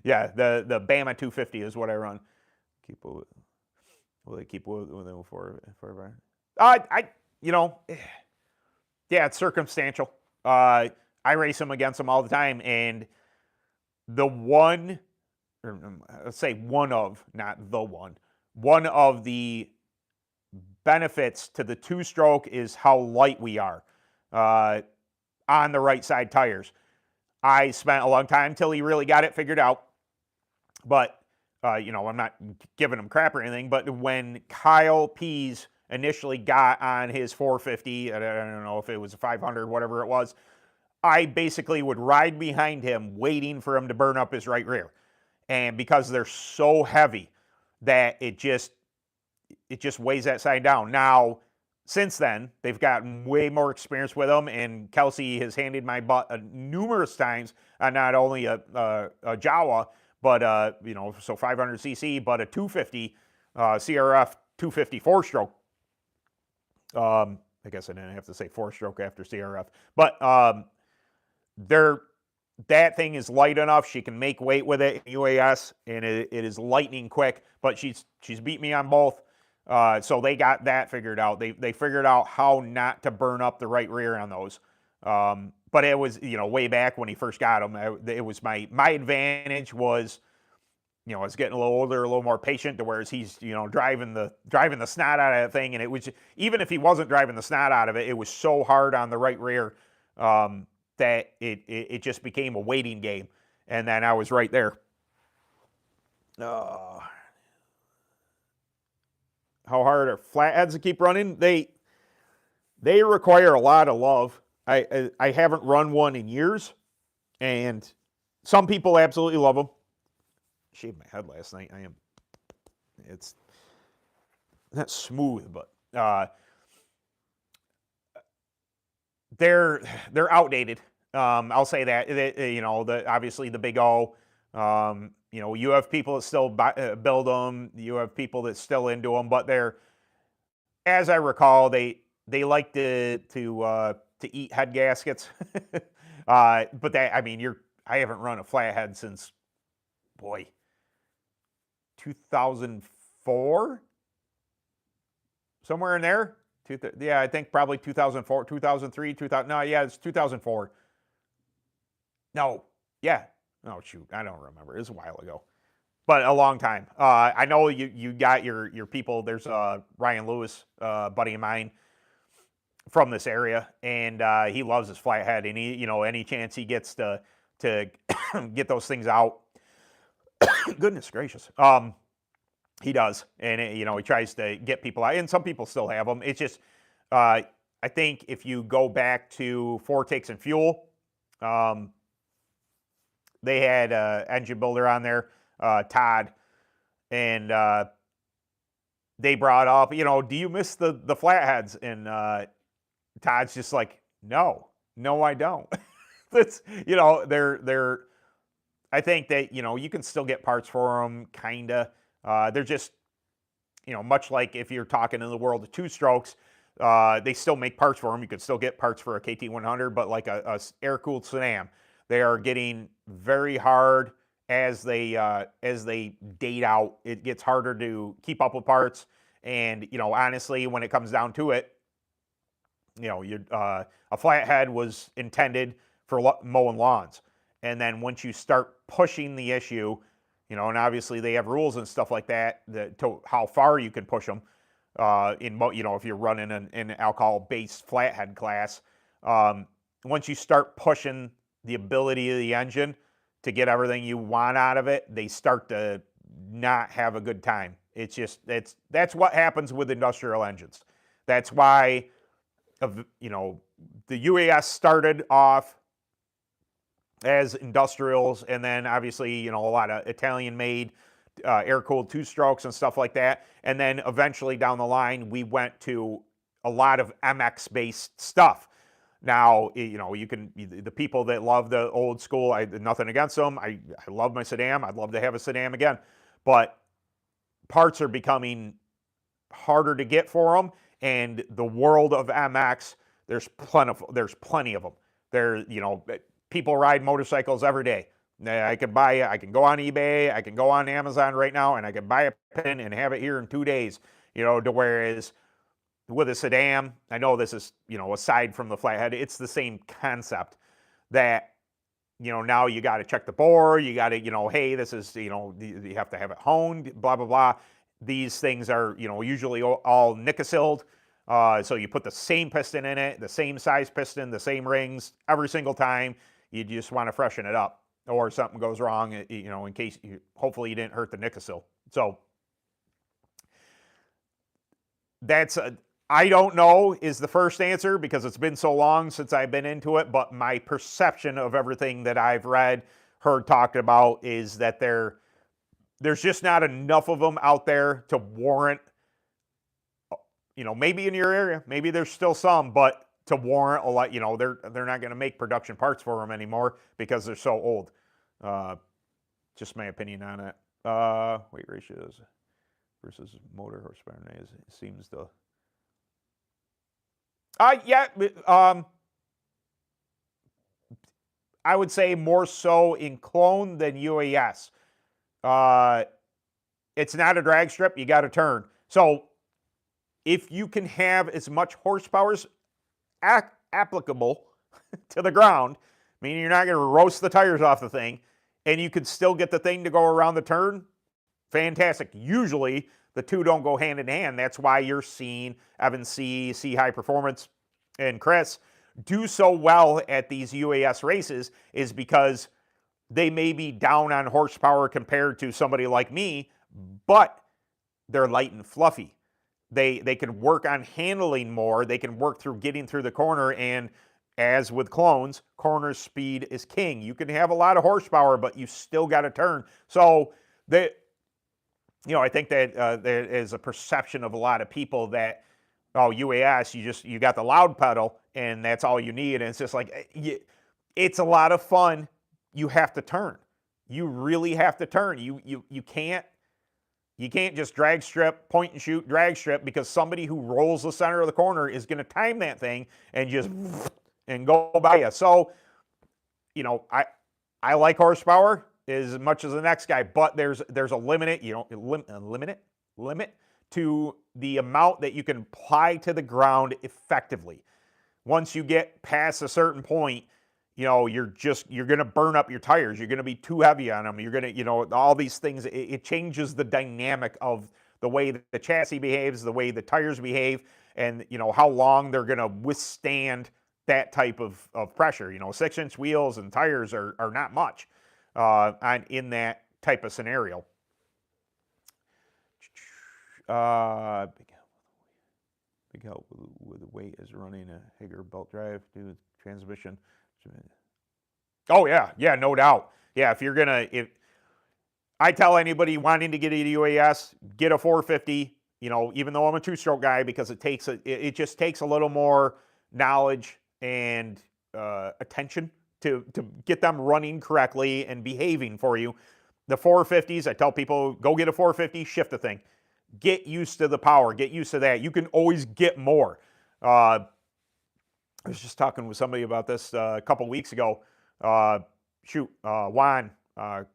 Yeah, the Bama 250 is what I run. Will they keep with them for? You know, yeah, it's circumstantial. I race them against them all the time, and the one, or let's say one of, not the one of the benefits to the two-stroke is how light we are on the right side tires. I spent a long time until he really got it figured out, but you know, I'm not giving him crap or anything, but when Kyle Pease initially got on his 450, I don't know if it was a 500, whatever it was, I basically would ride behind him waiting for him to burn up his right rear. And because they're so heavy that it just weighs that side down. Now, since then, they've gotten way more experience with them, and Kelsey has handed my butt numerous times on not only a Jawa, but you know, so 500cc, but a 250 CRF 250 4-stroke. I guess I didn't have to say 4-stroke after CRF, but that thing is light enough. She can make weight with it in UAS, and it is lightning quick. But she's beat me on both. So they got that figured out. They figured out how not to burn up the right rear on those. But it was, you know, way back when he first got them. It was my advantage was, you know, I was getting a little older, a little more patient, to whereas he's, you know, driving the snot out of that thing, and it was, even if he wasn't driving the snot out of it, it was so hard on the right rear that it just became a waiting game, and then I was right there. How hard are flatheads to keep running? They require a lot of love. I haven't run one in years, and some people absolutely love them. Shaved my head last night. It's not smooth, but they're outdated. I'll say that. You know, obviously the Big O. You know, you have people that still build them. You have people that still into them, but they're, as I recall, they like to eat head gaskets. But that, I mean, I haven't run a flathead since, boy, 2004, somewhere in there. Yeah, I think probably 2004, 2003, 2000. No, yeah, it's 2004. No, yeah. Oh shoot, I don't remember. It was a while ago, but a long time. I know you got your people. There's Ryan Lewis, buddy of mine from this area, and he loves his flathead. And he, you know, any chance he gets to get those things out, goodness gracious, he does. And you know, he tries to get people out, and some people still have them. It's just, I think if you go back to Four Takes and Fuel, they had an engine builder on there, Todd, and they brought up, you know, do you miss the flatheads? And Todd's just like, no, I don't. That's, you know, they're. I think that, you know, you can still get parts for them, kinda. They're just, you know, much like if you're talking in the world of two-strokes, they still make parts for them. You could still get parts for a KT100, but like a air-cooled sedan, they are getting very hard as they date out. It gets harder to keep up with parts, and you know, honestly, when it comes down to it, you know, a flathead was intended for mowing lawns, and then once you start pushing the issue, you know, and obviously they have rules and stuff like that, to how far you can push them. You know, if you're running an alcohol-based flathead class, once you start pushing the ability of the engine to get everything you want out of it, they start to not have a good time. It's just, that's what happens with industrial engines. That's why, you know, the UAS started off as industrials, and then obviously, you know, a lot of Italian-made air-cooled two-strokes and stuff like that. And then eventually down the line, we went to a lot of MX-based stuff. Now, you know, you can, the people that love the old school, nothing against them. I love my sedan. I'd love to have a sedan again. But parts are becoming harder to get for them. And the world of MX, there's plenty of them. People ride motorcycles every day. I can go on eBay, I can go on Amazon right now, and I can buy a pin and have it here in 2 days. To whereas with a sedan, I know this is, aside from the flathead, it's the same concept that, now you got to check the bore, you got to, hey, this is, you have to have it honed, blah, blah, blah. These things are, usually all nickel-sealed. So you put the same piston in it, the same size piston, the same rings every single time. You just want to freshen it up, or something goes wrong, in case hopefully you didn't hurt the nickel. So I don't know is the first answer, because it's been so long since I've been into it, but my perception of everything that I've read, heard talked about is that there's just not enough of them out there to warrant, maybe in your area, maybe there's still some, but to warrant a lot, they're not going to make production parts for them anymore because they're so old. Just my opinion on it. Weight ratios versus motor horsepower seems to. Yeah. I would say more so in clone than UAS. It's not a drag strip. You got to turn. So if you can have as much horsepower as applicable to the ground, meaning you're not going to roast the tires off the thing, and you could still get the thing to go around the turn, fantastic. Usually the two don't go hand in hand. That's why you're seeing Evan C High Performance, and Chris do so well at these UAS races, is because they may be down on horsepower compared to somebody like me, but they're light and fluffy. They can work on handling more. They can work through getting through the corner, and as with clones, corner speed is king. You can have a lot of horsepower, but you still got to turn. So I think that there is a perception of a lot of people that, UAS, you got the loud pedal and that's all you need. And it's just like, it's a lot of fun. You have to turn. You really have to turn. You can't just drag strip, point and shoot, drag strip, because somebody who rolls the center of the corner is going to time that thing and just and go by you. So, I like horsepower as much as the next guy, but there's a limit to the amount that you can apply to the ground effectively. Once you get past a certain point, you're going to burn up your tires. You're going to be too heavy on them. You're going to, all these things. It changes the dynamic of the way that the chassis behaves, the way the tires behave, and, how long they're going to withstand that type of pressure. 6-inch wheels and tires are not much in that type of scenario. Big help with the weight is running a Hager belt drive due to transmission. Oh yeah, no doubt. Yeah, if I tell anybody wanting to get a UAS, get a 450. Even though I'm a two-stroke guy, because it just takes a little more knowledge and attention to get them running correctly and behaving for you. The 450s, I tell people, go get a 450, shift the thing. Get used to the power. Get used to that. You can always get more. I was just talking with somebody about this a couple weeks ago. Juan Greeno, I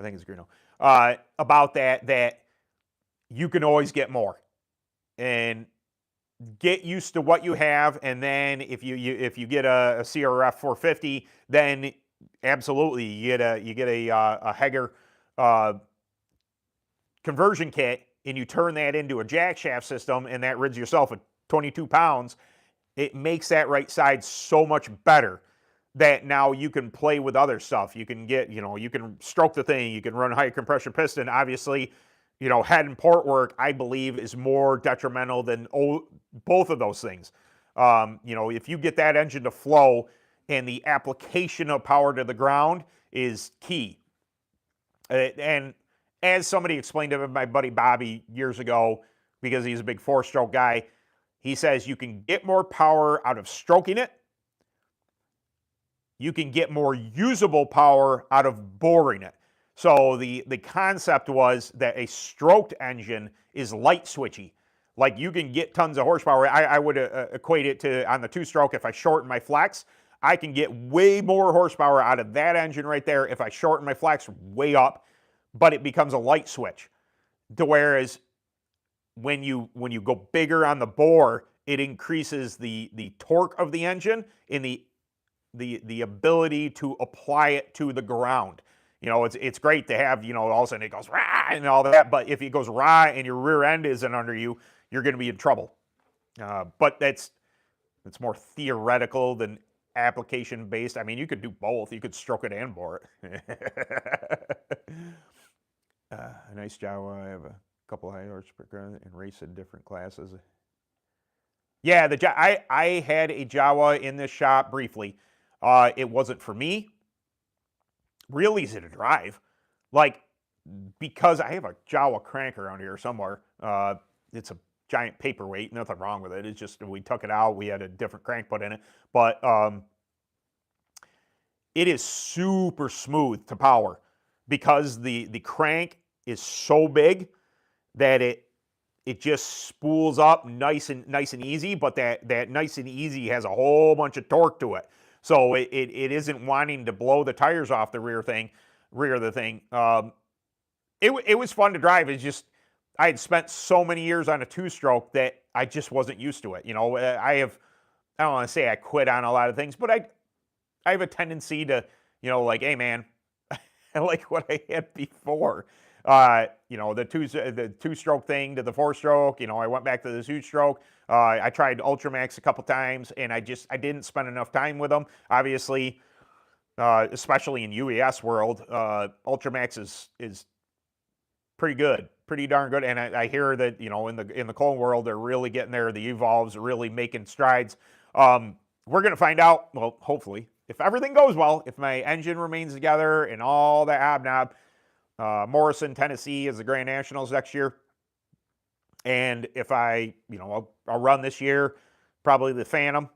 think it's Greeno, about that you can always get more, and get used to what you have. And then if you get a CRF 450, then absolutely you get a Hager conversion kit, and you turn that into a jack shaft system, and that rids yourself at 22 pounds. It makes that right side so much better that now you can play with other stuff. You can get, you can stroke the thing, you can run high compression piston. Obviously, head and port work, I believe, is more detrimental than both of those things. If you get that engine to flow, and the application of power to the ground is key. And as somebody explained to my buddy Bobby years ago, because he's a big 4-stroke guy, he says you can get more power out of stroking it. You can get more usable power out of boring it. So the concept was that a stroked engine is light switchy. Like you can get tons of horsepower. I would equate it to on the two-stroke, if I shorten my flex, I can get way more horsepower out of that engine right there if I shorten my flex way up, but it becomes a light switch. To whereas when you go bigger on the bore, it increases the torque of the engine and the ability to apply it to the ground. You know, it's great to have, you know, all of a sudden it goes rah and all that, but if it goes rah and your rear end isn't under you, you're going to be in trouble. But it's more theoretical than application based. I mean, you could do both. You could stroke it and bore it. A nice Jawa. I have a couple high horsepower and race in different classes. Yeah, I had a Jawa in this shop briefly. It wasn't for me. Real easy to drive. Like, because I have a Jawa crank around here somewhere. It's a giant paperweight, nothing wrong with it. It's just we took it out, we had a different crank put in it. But it is super smooth to power because the crank is so big that it just spools up nice and easy, but that nice and easy has a whole bunch of torque to it. So it isn't wanting to blow the tires off the rear of the thing. It was fun to drive. It's just I had spent so many years on a two-stroke that I just wasn't used to it. You know, I don't want to say I quit on a lot of things, but I have a tendency to, you know, like, hey man, I like what I had before. You know, the two-stroke thing to the four-stroke. You know, I went back to the two-stroke. I tried Ultramax a couple times, and I didn't spend enough time with them. Obviously, especially in UES world, Ultramax is pretty good, pretty darn good. And I hear that, you know, in the Clone world, they're really getting there. The Evolves are really making strides. We're gonna find out. Well, hopefully, if everything goes well, if my engine remains together and all the hobnob. Morrison, Tennessee is the Grand Nationals next year. And if I, you know, I'll run this year, probably the Phantom,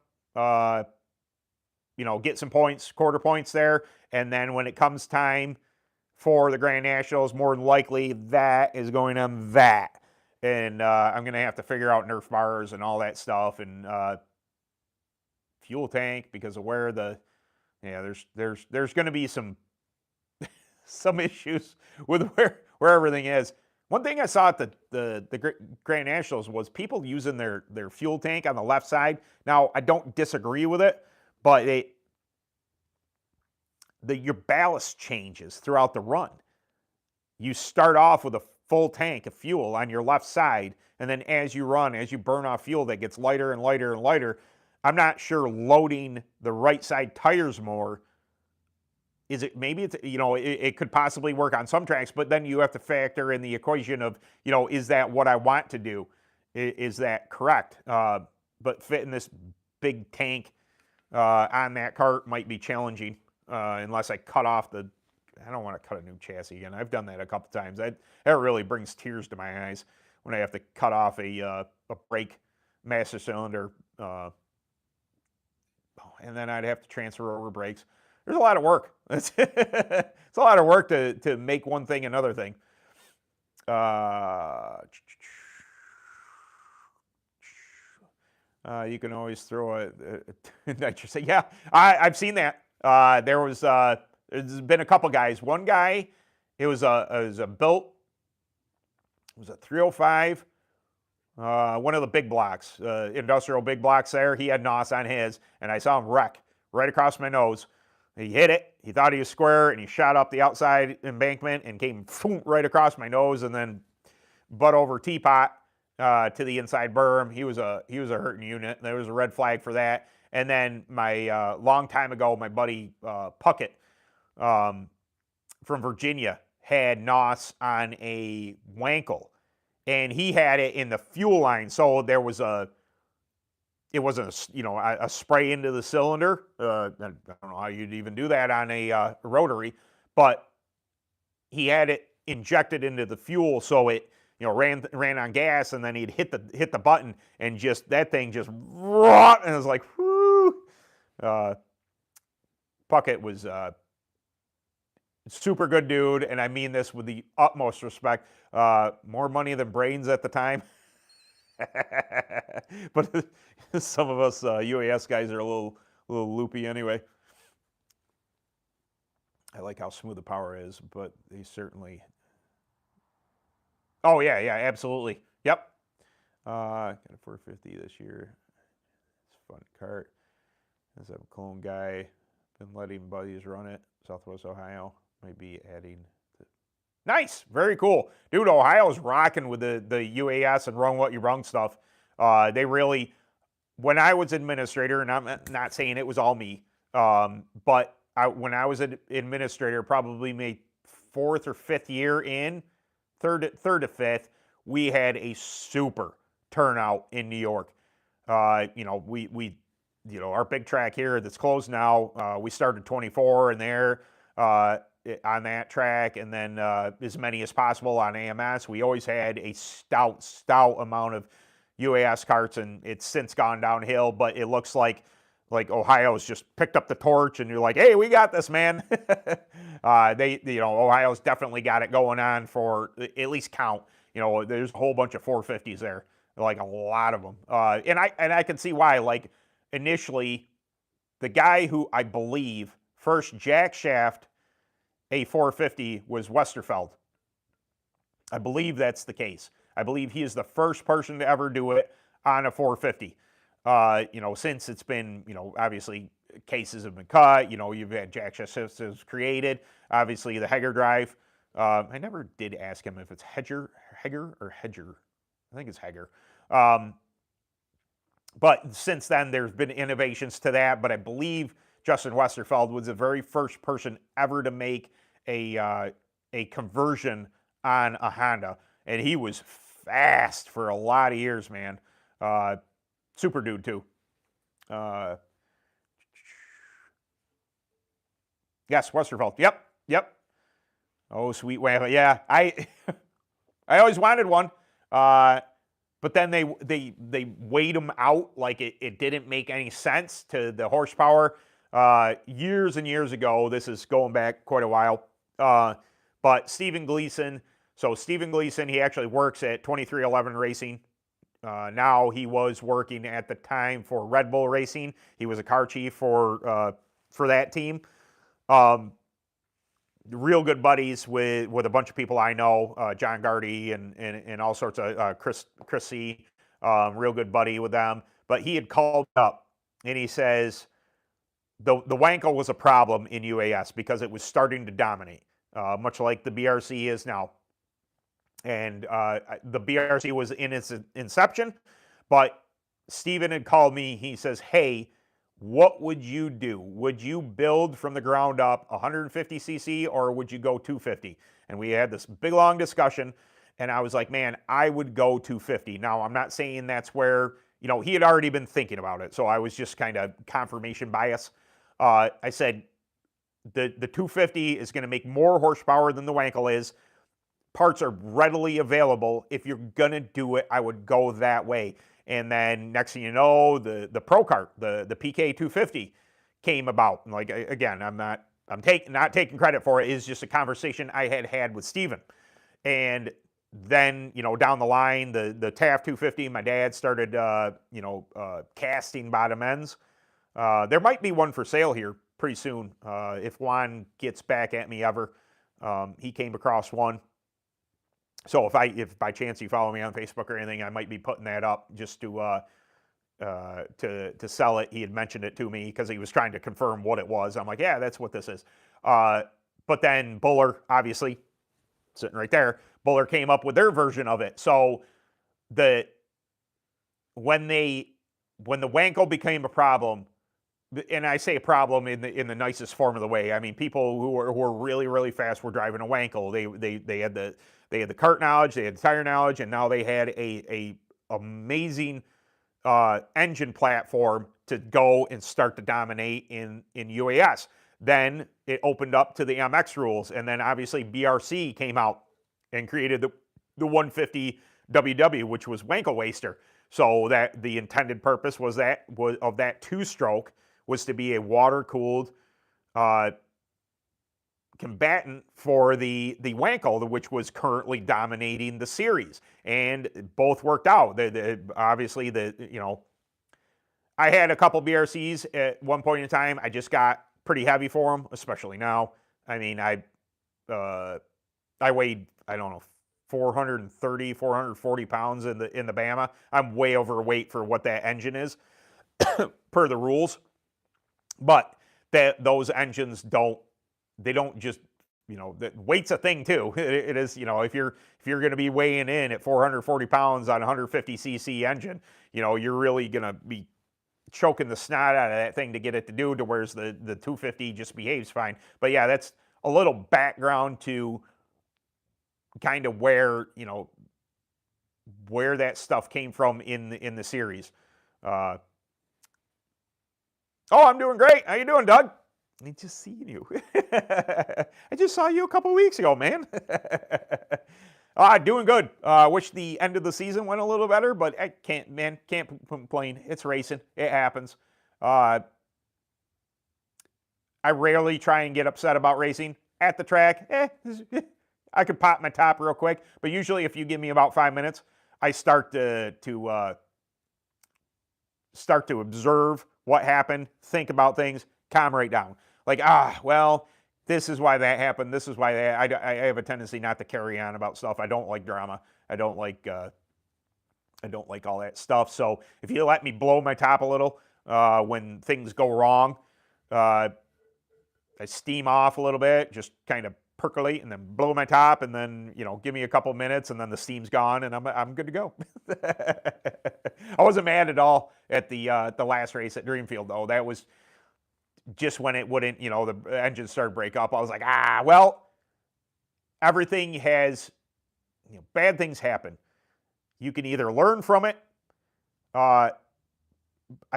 you know, get some points, quarter points there. And then when it comes time for the Grand Nationals, more than likely that is going on that. And I'm going to have to figure out Nerf bars and all that stuff and fuel tank because of where there's going to be some issues with where everything is. One thing I saw at the Grand Nationals was people using their fuel tank on the left side. Now, I don't disagree with it, but your ballast changes throughout the run. You start off with a full tank of fuel on your left side, and then as you run, as you burn off fuel, that gets lighter and lighter and lighter. I'm not sure loading the right side tires more. Maybe it's, you know, it could possibly work on some tracks, but then you have to factor in the equation of, you know, is that what I want to do? Is that correct? But fitting this big tank on that cart might be challenging unless I cut off I don't want to cut a new chassis again. I've done that a couple times. That really brings tears to my eyes when I have to cut off a brake master cylinder. And then I'd have to transfer over brakes. There's a lot of work. It's a lot of work to make one thing another thing. You can always throw a nitrous. Yeah, I've seen that. There's been a couple guys. One guy, it was a 305. One of the big blocks, industrial big blocks there. He had NOS on his, and I saw him wreck right across my nose. He hit it. He thought he was square, and he shot up the outside embankment and came right across my nose, and then butt over teapot to the inside berm. He was a hurting unit. There was a red flag for that. And then my long time ago, my buddy Puckett from Virginia had NOS on a Wankel, and he had it in the fuel line. So there was it wasn't a spray into the cylinder. I don't know how you'd even do that on a rotary, but he had it injected into the fuel, so it ran on gas, and then he'd hit the button, and just that thing just and it was like whoo. Puckett was super good dude, and I mean this with the utmost respect. More money than brains at the time. But some of us UAS guys are a little loopy anyway. I like how smooth the power is, but they certainly. Oh yeah, yeah, absolutely. Yep. Got a 450 this year. It's a fun kart. As a clone guy, been letting buddies run it. Southwest Ohio. Might be adding. Nice, very cool, dude. Ohio's rocking with the UAS and run what you rung stuff. They really, when I was administrator, and I'm not saying it was all me, but when I was an administrator, probably my fourth or fifth year in, third to fifth, we had a super turnout in New York. We our big track here that's closed now. We started 24 in there on that track, and then as many as possible on AMS. We always had a stout amount of UAS karts, and it's since gone downhill. But it looks like Ohio's just picked up the torch, and you're like, hey, we got this, man. Ohio's definitely got it going on for at least count. There's a whole bunch of 450s there, like a lot of them, and I can see why. Like initially, the guy who I believe first jack shaft a 450 was Westerfeld. I believe that's the case. I believe he is the first person to ever do it on a 450. Since it's been, obviously cases have been cut. You've had jack shaft systems created. Obviously, the Heger drive. I never did ask him if it's Heger or Hedger. I think it's Heger. But since then, there's been innovations to that. But I believe Justin Westerfeld was the very first person ever to make a conversion on a Honda, and he was fast for a lot of years, man. Super dude too. Yes, Westerfeld. Yep. Oh, sweet waffle. Yeah, I always wanted one. But then they weighed them out like it didn't make any sense to the horsepower. Years and years ago, this is going back quite a while. But Stephen Gleason, he actually works at 2311 Racing. Now he was working at the time for Red Bull Racing. He was a car chief for that team. Real good buddies with a bunch of people I know, John Gardy and all sorts of Chris C. Real good buddy with them. But he had called up and he says the Wankel was a problem in UAS because it was starting to dominate, much like the BRC is now. And the BRC was in its inception, but Steven had called me. He says, hey, what would you do? Would you build from the ground up 150cc or would you go 250? And we had this big, long discussion. And I was like, man, I would go 250. Now, I'm not saying that's where, he had already been thinking about it. So I was just kind of confirmation bias. I said, the 250 is going to make more horsepower than the Wankel is. Parts are readily available. If you're going to do it, I would go that way. And then next thing you know, the Pro Kart, the PK 250 came about. And like, again, I'm not taking credit for it. It's just a conversation I had with Steven. And then, down the line, the TAF 250, my dad started, casting bottom ends. There might be one for sale here pretty soon. If Juan gets back at me ever, he came across one. So if by chance you follow me on Facebook or anything, I might be putting that up just to sell it. He had mentioned it to me because he was trying to confirm what it was. I'm like, yeah, that's what this is. But then Buller, obviously, sitting right there, Buller came up with their version of it. So when the Wankel became a problem, and I say a problem in the nicest form of the way. I mean, people who were really, really fast were driving a Wankel. They had the kart knowledge, they had the tire knowledge, and now they had a amazing engine platform to go and start to dominate in UAS. Then it opened up to the MX rules, and then obviously BRC came out and created the 150 WW, which was Wankel Waster. So that the intended purpose was of that two-stroke was to be a water-cooled combatant for the Wankel, which was currently dominating the series, and both worked out. Obviously, I had a couple BRCs at one point in time. I just got pretty heavy for them, especially now. I mean, I weighed, I don't know, 430, 440 pounds in the Bama. I'm way overweight for what that engine is per the rules. But those engines don't just, the weight's a thing too. It is, if you're going to be weighing in at 440 pounds on a 150 cc engine, you're really going to be choking the snot out of that thing to get it to do, to whereas the 250 just behaves fine. But yeah, that's a little background to kind of where that stuff came from in the series. Oh, I'm doing great. How you doing, Doug? I just seen you. I just saw you a couple weeks ago, man. Doing good. Wish the end of the season went a little better, but I can't complain. It's racing. It happens. I rarely try and get upset about racing. At the track, I could pop my top real quick, but usually if you give me about 5 minutes, I start to observe what happened, think about things, calm right down. Like, well, this is why that happened. This is why that. I have a tendency not to carry on about stuff. I don't like drama. I don't like all that stuff. So if you let me blow my top a little when things go wrong, I steam off a little bit, just kind of percolate, and then blow my top, and then give me a couple minutes, and then the steam's gone, and I'm good to go. I wasn't mad at all at the last race at Dreamfield, though. That was just when it wouldn't, the engine started to break up. I was like, well, everything has, bad things happen. You can either learn from it. I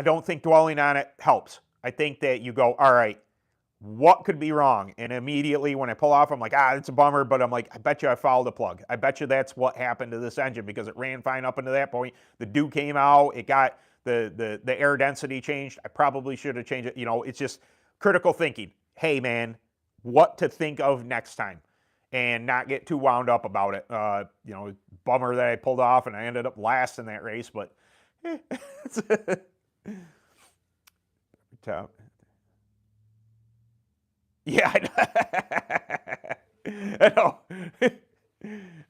don't think dwelling on it helps. I think that you go, all right, what could be wrong? And immediately when I pull off, I'm like, it's a bummer, but I'm like, I bet you I fouled the plug. I bet you that's what happened to this engine, because it ran fine up until that point. The dew came out, it got the air density changed. I probably should have changed it. It's just critical thinking. Hey man, what to think of next time, and not get too wound up about it. Bummer that I pulled off and I ended up last in that race, but yeah, I know.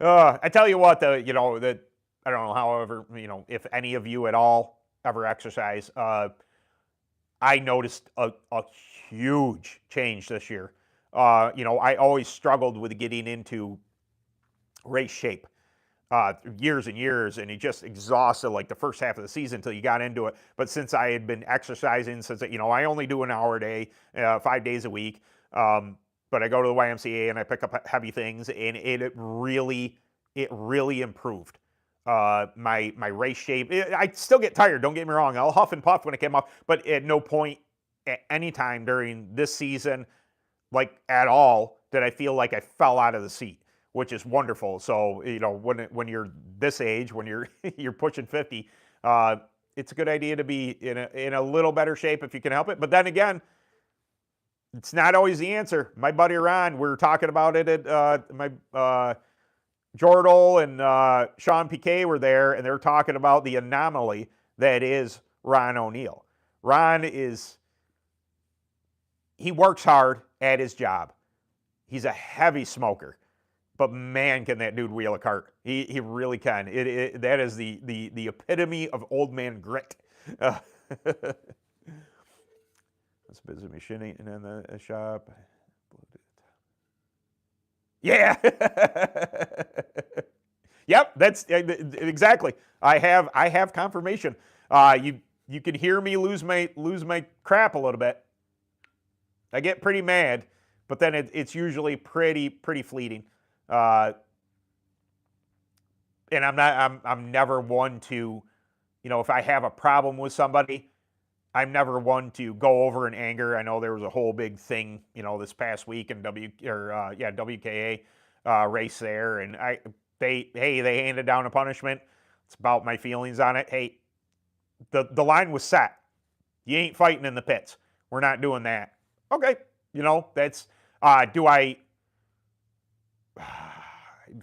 I tell you what, though, I don't know, however, if any of you at all ever exercise, I noticed a huge change this year. I always struggled with getting into race shape years and years, and it just exhausted like the first half of the season until you got into it. But since I had been exercising, since I only do an hour a day, 5 days a week, but I go to the YMCA and I pick up heavy things, and it really improved my race shape. I still get tired, don't get me wrong. I'll huff and puff when it came off, but at no point at any time during this season, like at all, did I feel like I fell out of the seat, which is wonderful. So, when you're this age, when you're pushing 50, it's a good idea to be in a little better shape if you can help it. But then again, it's not always the answer. My buddy Ron, we were talking about it at my Jordal and Sean Piquet were there, and they're talking about the anomaly that is Ron O'Neill. Ron he works hard at his job. He's a heavy smoker, but man, can that dude wheel a cart. He really can. That is the epitome of old man grit. It's busy machining in the shop. Yeah. Yep, that's exactly. I have confirmation. You can hear me lose my crap a little bit. I get pretty mad, but then it's usually pretty fleeting. And I'm never one to, if I have a problem with somebody, I'm never one to go over in anger. I know there was a whole big thing, this past week in WKA race there, and they handed down a punishment. It's about my feelings on it. Hey, the line was set. You ain't fighting in the pits. We're not doing that. Okay, that's. Do I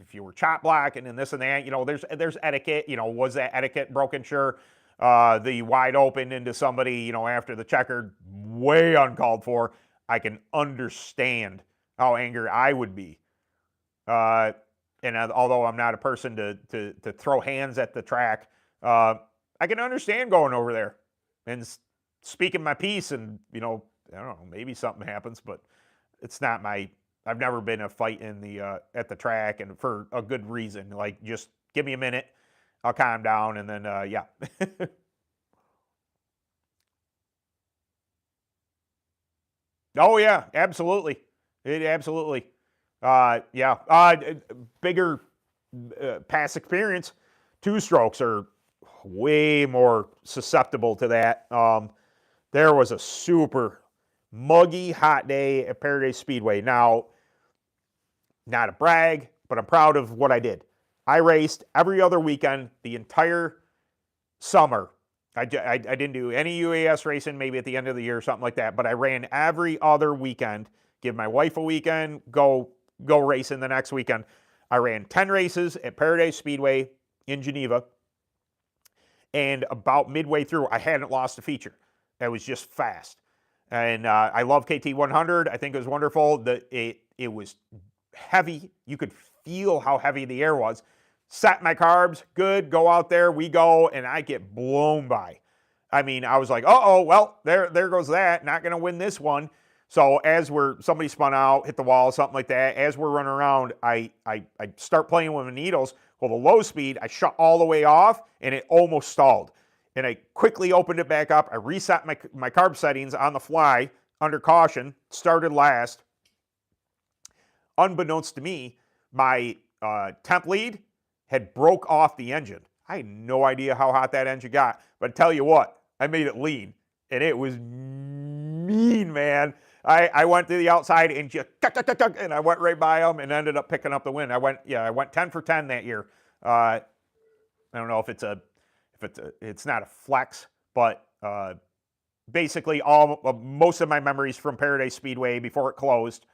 if you were chop blocking and this and that, there's etiquette. Was that etiquette broken? Sure. The wide open into somebody, after the checkered, way uncalled for. I can understand how angry I would be. And although I'm not a person to throw hands at the track, I can understand going over there and speaking my piece. And I don't know, maybe something happens, but it's not my. I've never been a fight in the at the track, and for a good reason. Like, just give me a minute, I'll calm down, and then yeah. Oh yeah, absolutely. It absolutely. Yeah. Bigger past experience. Two strokes are way more susceptible to that. There was a super muggy hot day at Paradise Speedway. Now, not a brag, but I'm proud of what I did. I raced every other weekend the entire summer. I didn't do any UAS racing, maybe at the end of the year or something like that, but I ran every other weekend, give my wife a weekend, go racing the next weekend. I ran 10 races at Paradise Speedway in Geneva, and about midway through, I hadn't lost a feature. It was just fast. And I love KT100. I think it was wonderful. It was heavy. You could feel how heavy the air was. Set my carbs, good, go out there, we go, and I get blown by. I mean, I was like, well, there goes that. Not going to win this one. So as somebody spun out, hit the wall, something like that, as we're running around, I start playing with the needles. Well, the low speed, I shut all the way off, and it almost stalled. And I quickly opened it back up. I reset my carb settings on the fly, under caution, started last. Unbeknownst to me, my temp lead had broke off the engine. I had no idea how hot that engine got, but I tell you what, I made it lean, and it was mean, man. I went to the outside and just and I went right by them and ended up picking up the win. I went 10 for 10 that year. I don't know if it's not a flex, but basically most of my memories from Paradise Speedway before it closed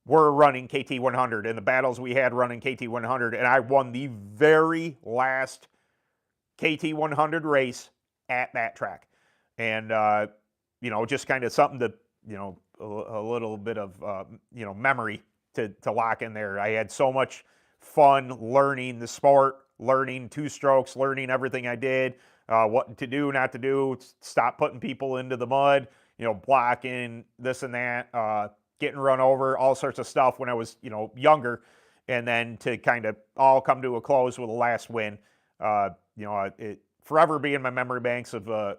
were running KT100 and the battles we had running KT100, and I won the very last KT100 race at that track. And just kind of something to a little bit of memory to lock in there. I had so much fun learning the sport, learning two strokes, learning everything I did, what to do, not to do, stop putting people into the mud, blocking this and that, getting run over, all sorts of stuff when I was, younger. And then to kind of all come to a close with a last win, it forever be in my memory banks of,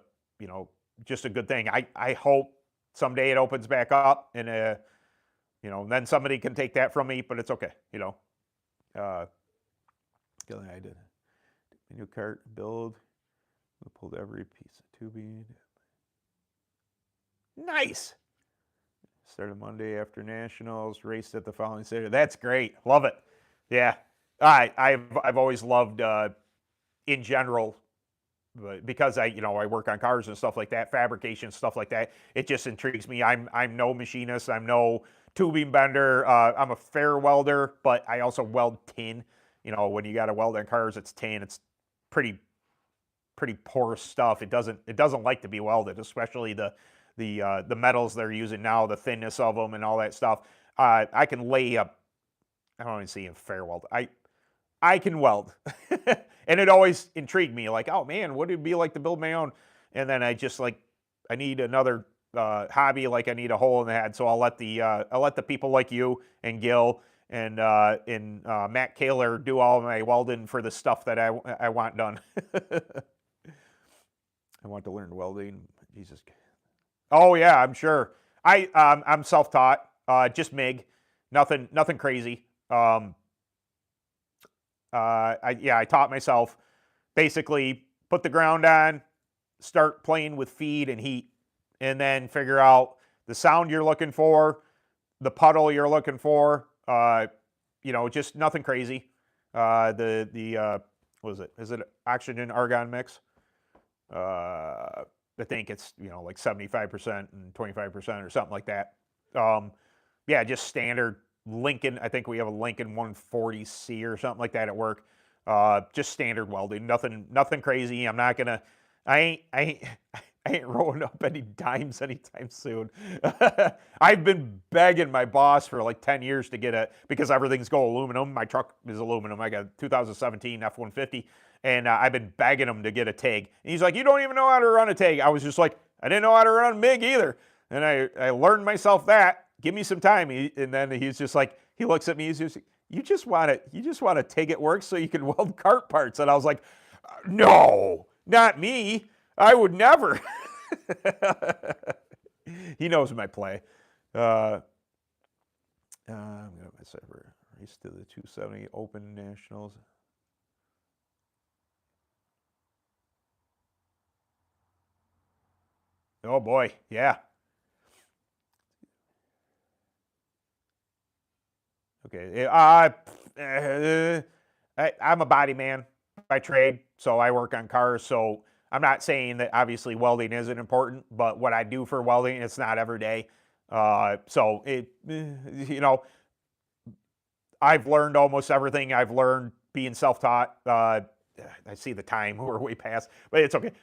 just a good thing. I hope someday it opens back up and, then somebody can take that from me, but it's okay, I did a new kart build. We pulled every piece of tubing. Nice. Started Monday after nationals. Raced at the following Saturday. That's great. Love it. Yeah. I've always loved in general, because I work on cars and stuff like that, fabrication stuff like that. It just intrigues me. I'm no machinist. I'm no tubing bender. I'm a fair welder, but I also weld tin. When you got to weld on cars, it's tin. It's pretty porous stuff. It doesn't like to be welded, especially the metals they're using now, the thinness of them and all that stuff. I can lay up. I don't even see a fair weld. I can weld, and it always intrigued me. Like, oh man, what would it be like to build my own? And then I need another hobby. Like, I need a hole in the head. So I'll let the people like you and Gil and Matt Kaler do all my welding for the stuff that I want done. I want to learn welding. Jesus. Oh yeah, I'm sure. I'm self-taught. Just MIG. Nothing crazy. I taught myself. Basically, put the ground on, start playing with feed and heat, and then figure out the sound you're looking for, the puddle you're looking for. Just nothing crazy. What is it? Is it oxygen argon mix? I think it's like 75% and 25% or something like that. Just standard Lincoln, I think we have a Lincoln 140C or something like that at work. Just standard welding, nothing crazy. I'm not gonna, I ain't rolling up any dimes anytime soon. I've been begging my boss for like 10 years to get it because everything's go aluminum. My truck is aluminum. I got a 2017 F-150, and I've been begging him to get a TIG. And he's like, you don't even know how to run a TIG. I was just like, I didn't know how to run a MIG either. And I learned myself that. Give me some time. And then he's just like, he looks at me, he's just, you just want to TIG it works so you can weld kart parts. And I was like, no, not me. I would never. He knows my play. I'm going to server race to the 270 Open Nationals. Oh boy, yeah. Okay, I'm a body man by trade, so I work on cars. So I'm not saying that obviously welding isn't important, but what I do for welding, it's not every day. So I've learned almost everything I've learned being self-taught. I see the time, we're way past, but it's okay.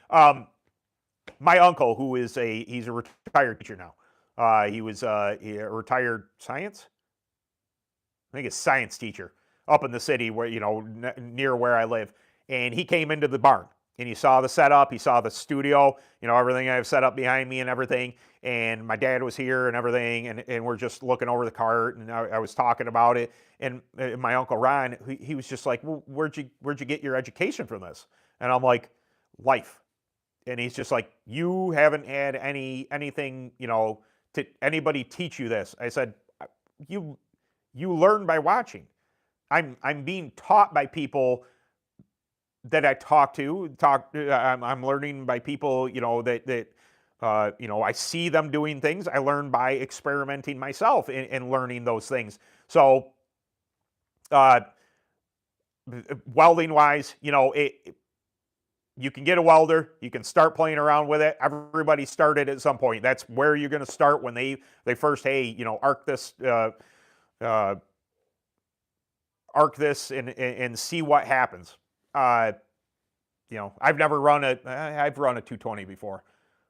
My uncle, he's a retired teacher now. He was a retired science. I think it's science teacher up in the city where, near where I live. And he came into the barn and he saw the setup, he saw the studio, everything I have set up behind me and everything. And my dad was here and everything. And we're just looking over the cart and I was talking about it. And my Uncle Ron, he was just like, well, where'd you get your education from this? And I'm like, life. And he's just like, you haven't had anything, to anybody teach you this. I said, you learn by watching. I'm being taught by people that I talk to. I'm learning by people, that I see them doing things. I learn by experimenting myself and learning those things. So, welding wise, you can get a welder. You can start playing around with it. Everybody started at some point. That's where you're going to start when they first, hey, arc this. Arc this and see what happens. I've run a 220 before,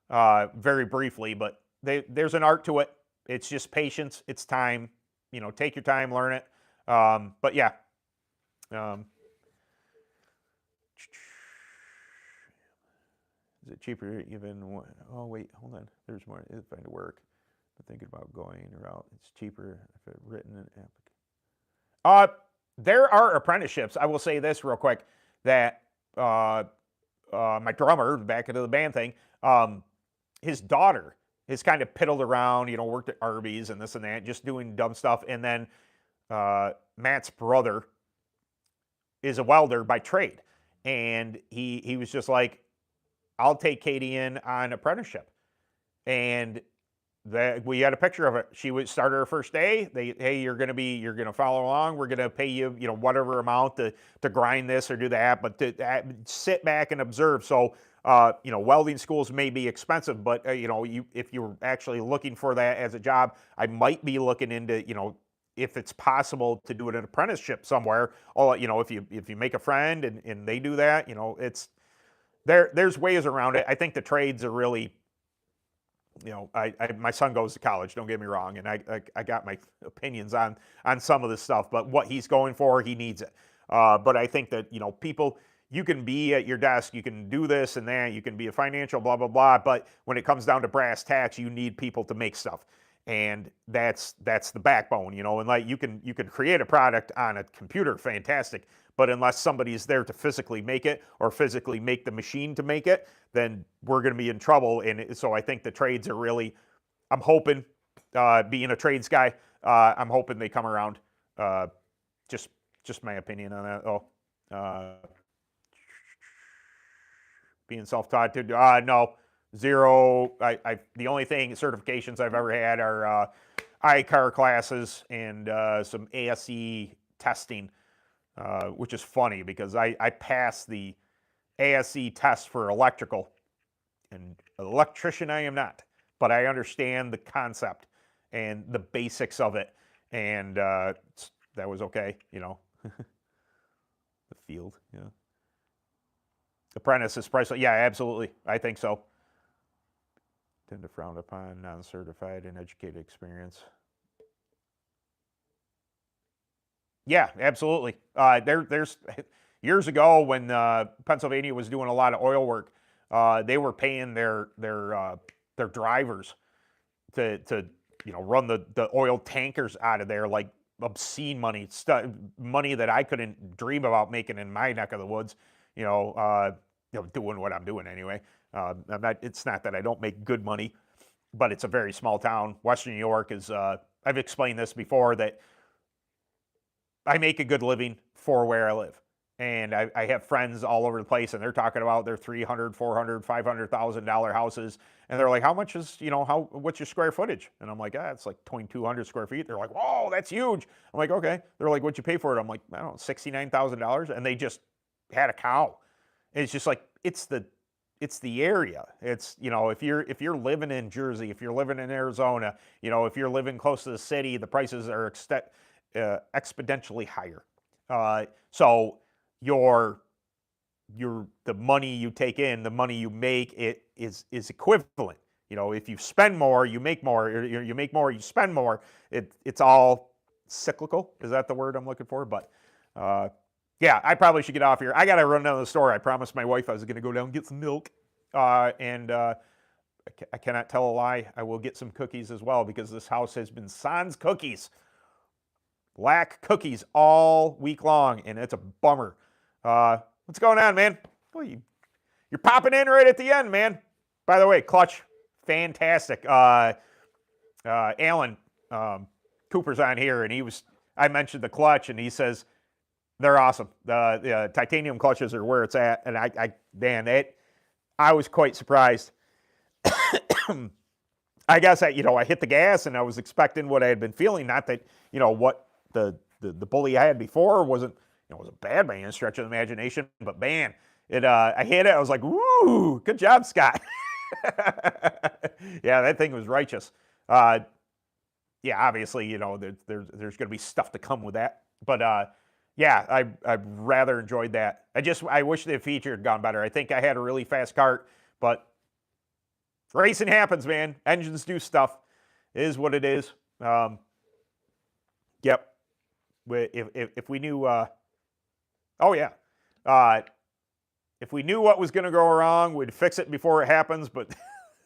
very briefly, but there's an art to it. It's just patience. It's time. Take your time, learn it. But yeah. Is it cheaper even? Oh wait, hold on. There's more. If I work, I'm thinking about going route. It's cheaper if it written an application. There are apprenticeships. I will say this real quick, that my drummer, back into the band thing, his daughter has kind of piddled around, worked at Arby's and this and that, just doing dumb stuff. And then Matt's brother is a welder by trade. And he was just like, I'll take Katie in on apprenticeship. And we had a picture of it. She started her first day. Hey, you're gonna follow along. We're gonna pay you, whatever amount to grind this or do that, but to sit back and observe. So, welding schools may be expensive, but if you're actually looking for that as a job, I might be looking into, if it's possible to do an apprenticeship somewhere. Or, if you make a friend and they do that, it's there's ways around it. I think the trades are really. My son goes to college, don't get me wrong, and I got my opinions on some of this stuff, but what he's going for, he needs it. But I think that, people, you can be at your desk, you can do this and that, you can be a financial blah, blah, blah, but when it comes down to brass tacks, you need people to make stuff. And that's the backbone, and like you can create a product on a computer, fantastic, but unless somebody's there to physically make it or physically make the machine to make it, then we're going to be in trouble. And so I think the trades are really, I'm hoping, being a trades guy, I'm hoping they come around. Just my opinion on that. Being self-taught, no, zero. The only certifications I've ever had are iCar classes and some ASE testing, which is funny because I passed the ASE test for electrical, and electrician I am not, but I understand the concept and the basics of it. and that was okay, you know. The field, yeah. Apprentice is priceless. Yeah, absolutely. I think so. Tend to frown upon non-certified and educated experience. Yeah, absolutely. There's years ago when Pennsylvania was doing a lot of oil work, they were paying their drivers to run the oil tankers out of there, like obscene money, money that I couldn't dream about making in my neck of the woods. Doing what I'm doing anyway. It's not that I don't make good money, but it's a very small town. Western New York is. I've explained this before that I make a good living for where I live. And I have friends all over the place, and they're talking about their $300,000, $400,000, $500,000 houses, and they're like, "How much is what's your square footage?" And I'm like, it's like 2,200 square feet." They're like, "Whoa, that's huge." I'm like, "Okay." They're like, "What'd you pay for it?" I'm like, "I don't know, $69,000," and they just had a cow. And it's just like it's the area. It's if you're living in Jersey, if you're living in Arizona, if you're living close to the city, the prices are exponentially higher. So the money you take in, the money you make, it is equivalent. If you spend more, you make more. Or you make more, you spend more. It's all cyclical. Is that the word I'm looking for? But yeah, I probably should get off here. I got to run down to the store. I promised my wife I was going to go down and get some milk. And I cannot tell a lie. I will get some cookies as well, because this house has been sans cookies. Black cookies all week long, and it's a bummer. What's going on, man? Well, you're popping in right at the end, man. By the way, clutch, fantastic. Alan Cooper's on here, and I mentioned the clutch, and he says they're awesome. The titanium clutches are where it's at, and I was quite surprised. I guess I hit the gas, and I was expecting what I had been feeling. Not that what the bully I had before wasn't bad by any stretch of the imagination, but man, I hit it. I was like, "Woo, good job, Scott." Yeah, that thing was righteous. Yeah, obviously, there's going to be stuff to come with that, but yeah, I rather enjoyed that. I wish the feature had gone better. I think I had a really fast kart, but racing happens, man. Engines do stuff. It is what it is. Yep. If we knew, oh yeah, if we knew what was going to go wrong, we'd fix it before it happens. But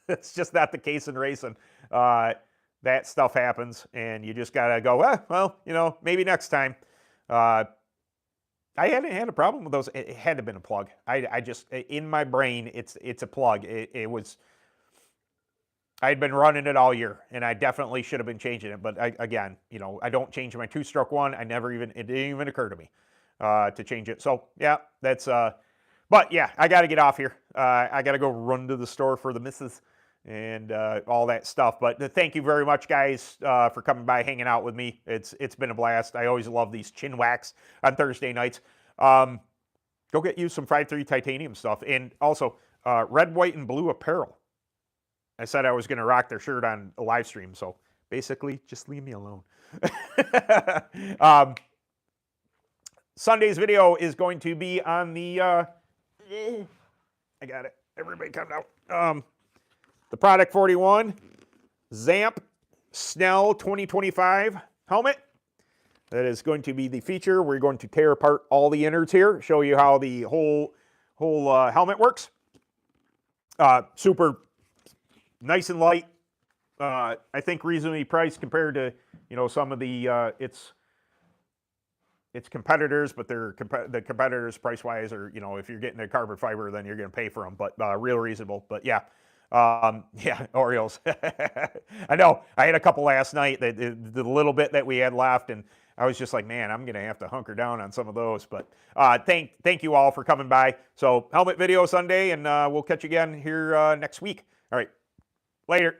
it's just not the case in racing. That stuff happens, and you just gotta go. Well, maybe next time. I hadn't had a problem with those. It had to have been a plug. I just, in my brain, it's a plug. It was. I'd been running it all year, and I definitely should have been changing it. But again, I don't change my two-stroke one. It didn't even occur to me to change it. So yeah, that's. But yeah, I got to get off here. I got to go run to the store for the missus and all that stuff. But thank you very much, guys, for coming by, hanging out with me. It's been a blast. I always love these chin whacks on Thursday nights. Go get you some 5.3 titanium stuff, and also red, white, and blue apparel. I said I was going to rock their shirt on a live stream, so basically, just leave me alone. Sunday's video is going to be on the. I got it. Everybody come out. The Product 41 Zamp Snell 2025 helmet. That is going to be the feature. We're going to tear apart all the innards here, show you how the whole helmet works. Super nice and light. I think reasonably priced compared to some of the its competitors, but the competitors price wise are if you're getting a carbon fiber, then you're going to pay for them, but real reasonable. But yeah. Yeah, Orioles. I know. I had a couple last night. The little bit that we had left, and I was just like, man, I'm gonna have to hunker down on some of those. But thank you all for coming by. So helmet video Sunday, and we'll catch you again here next week. All right, later.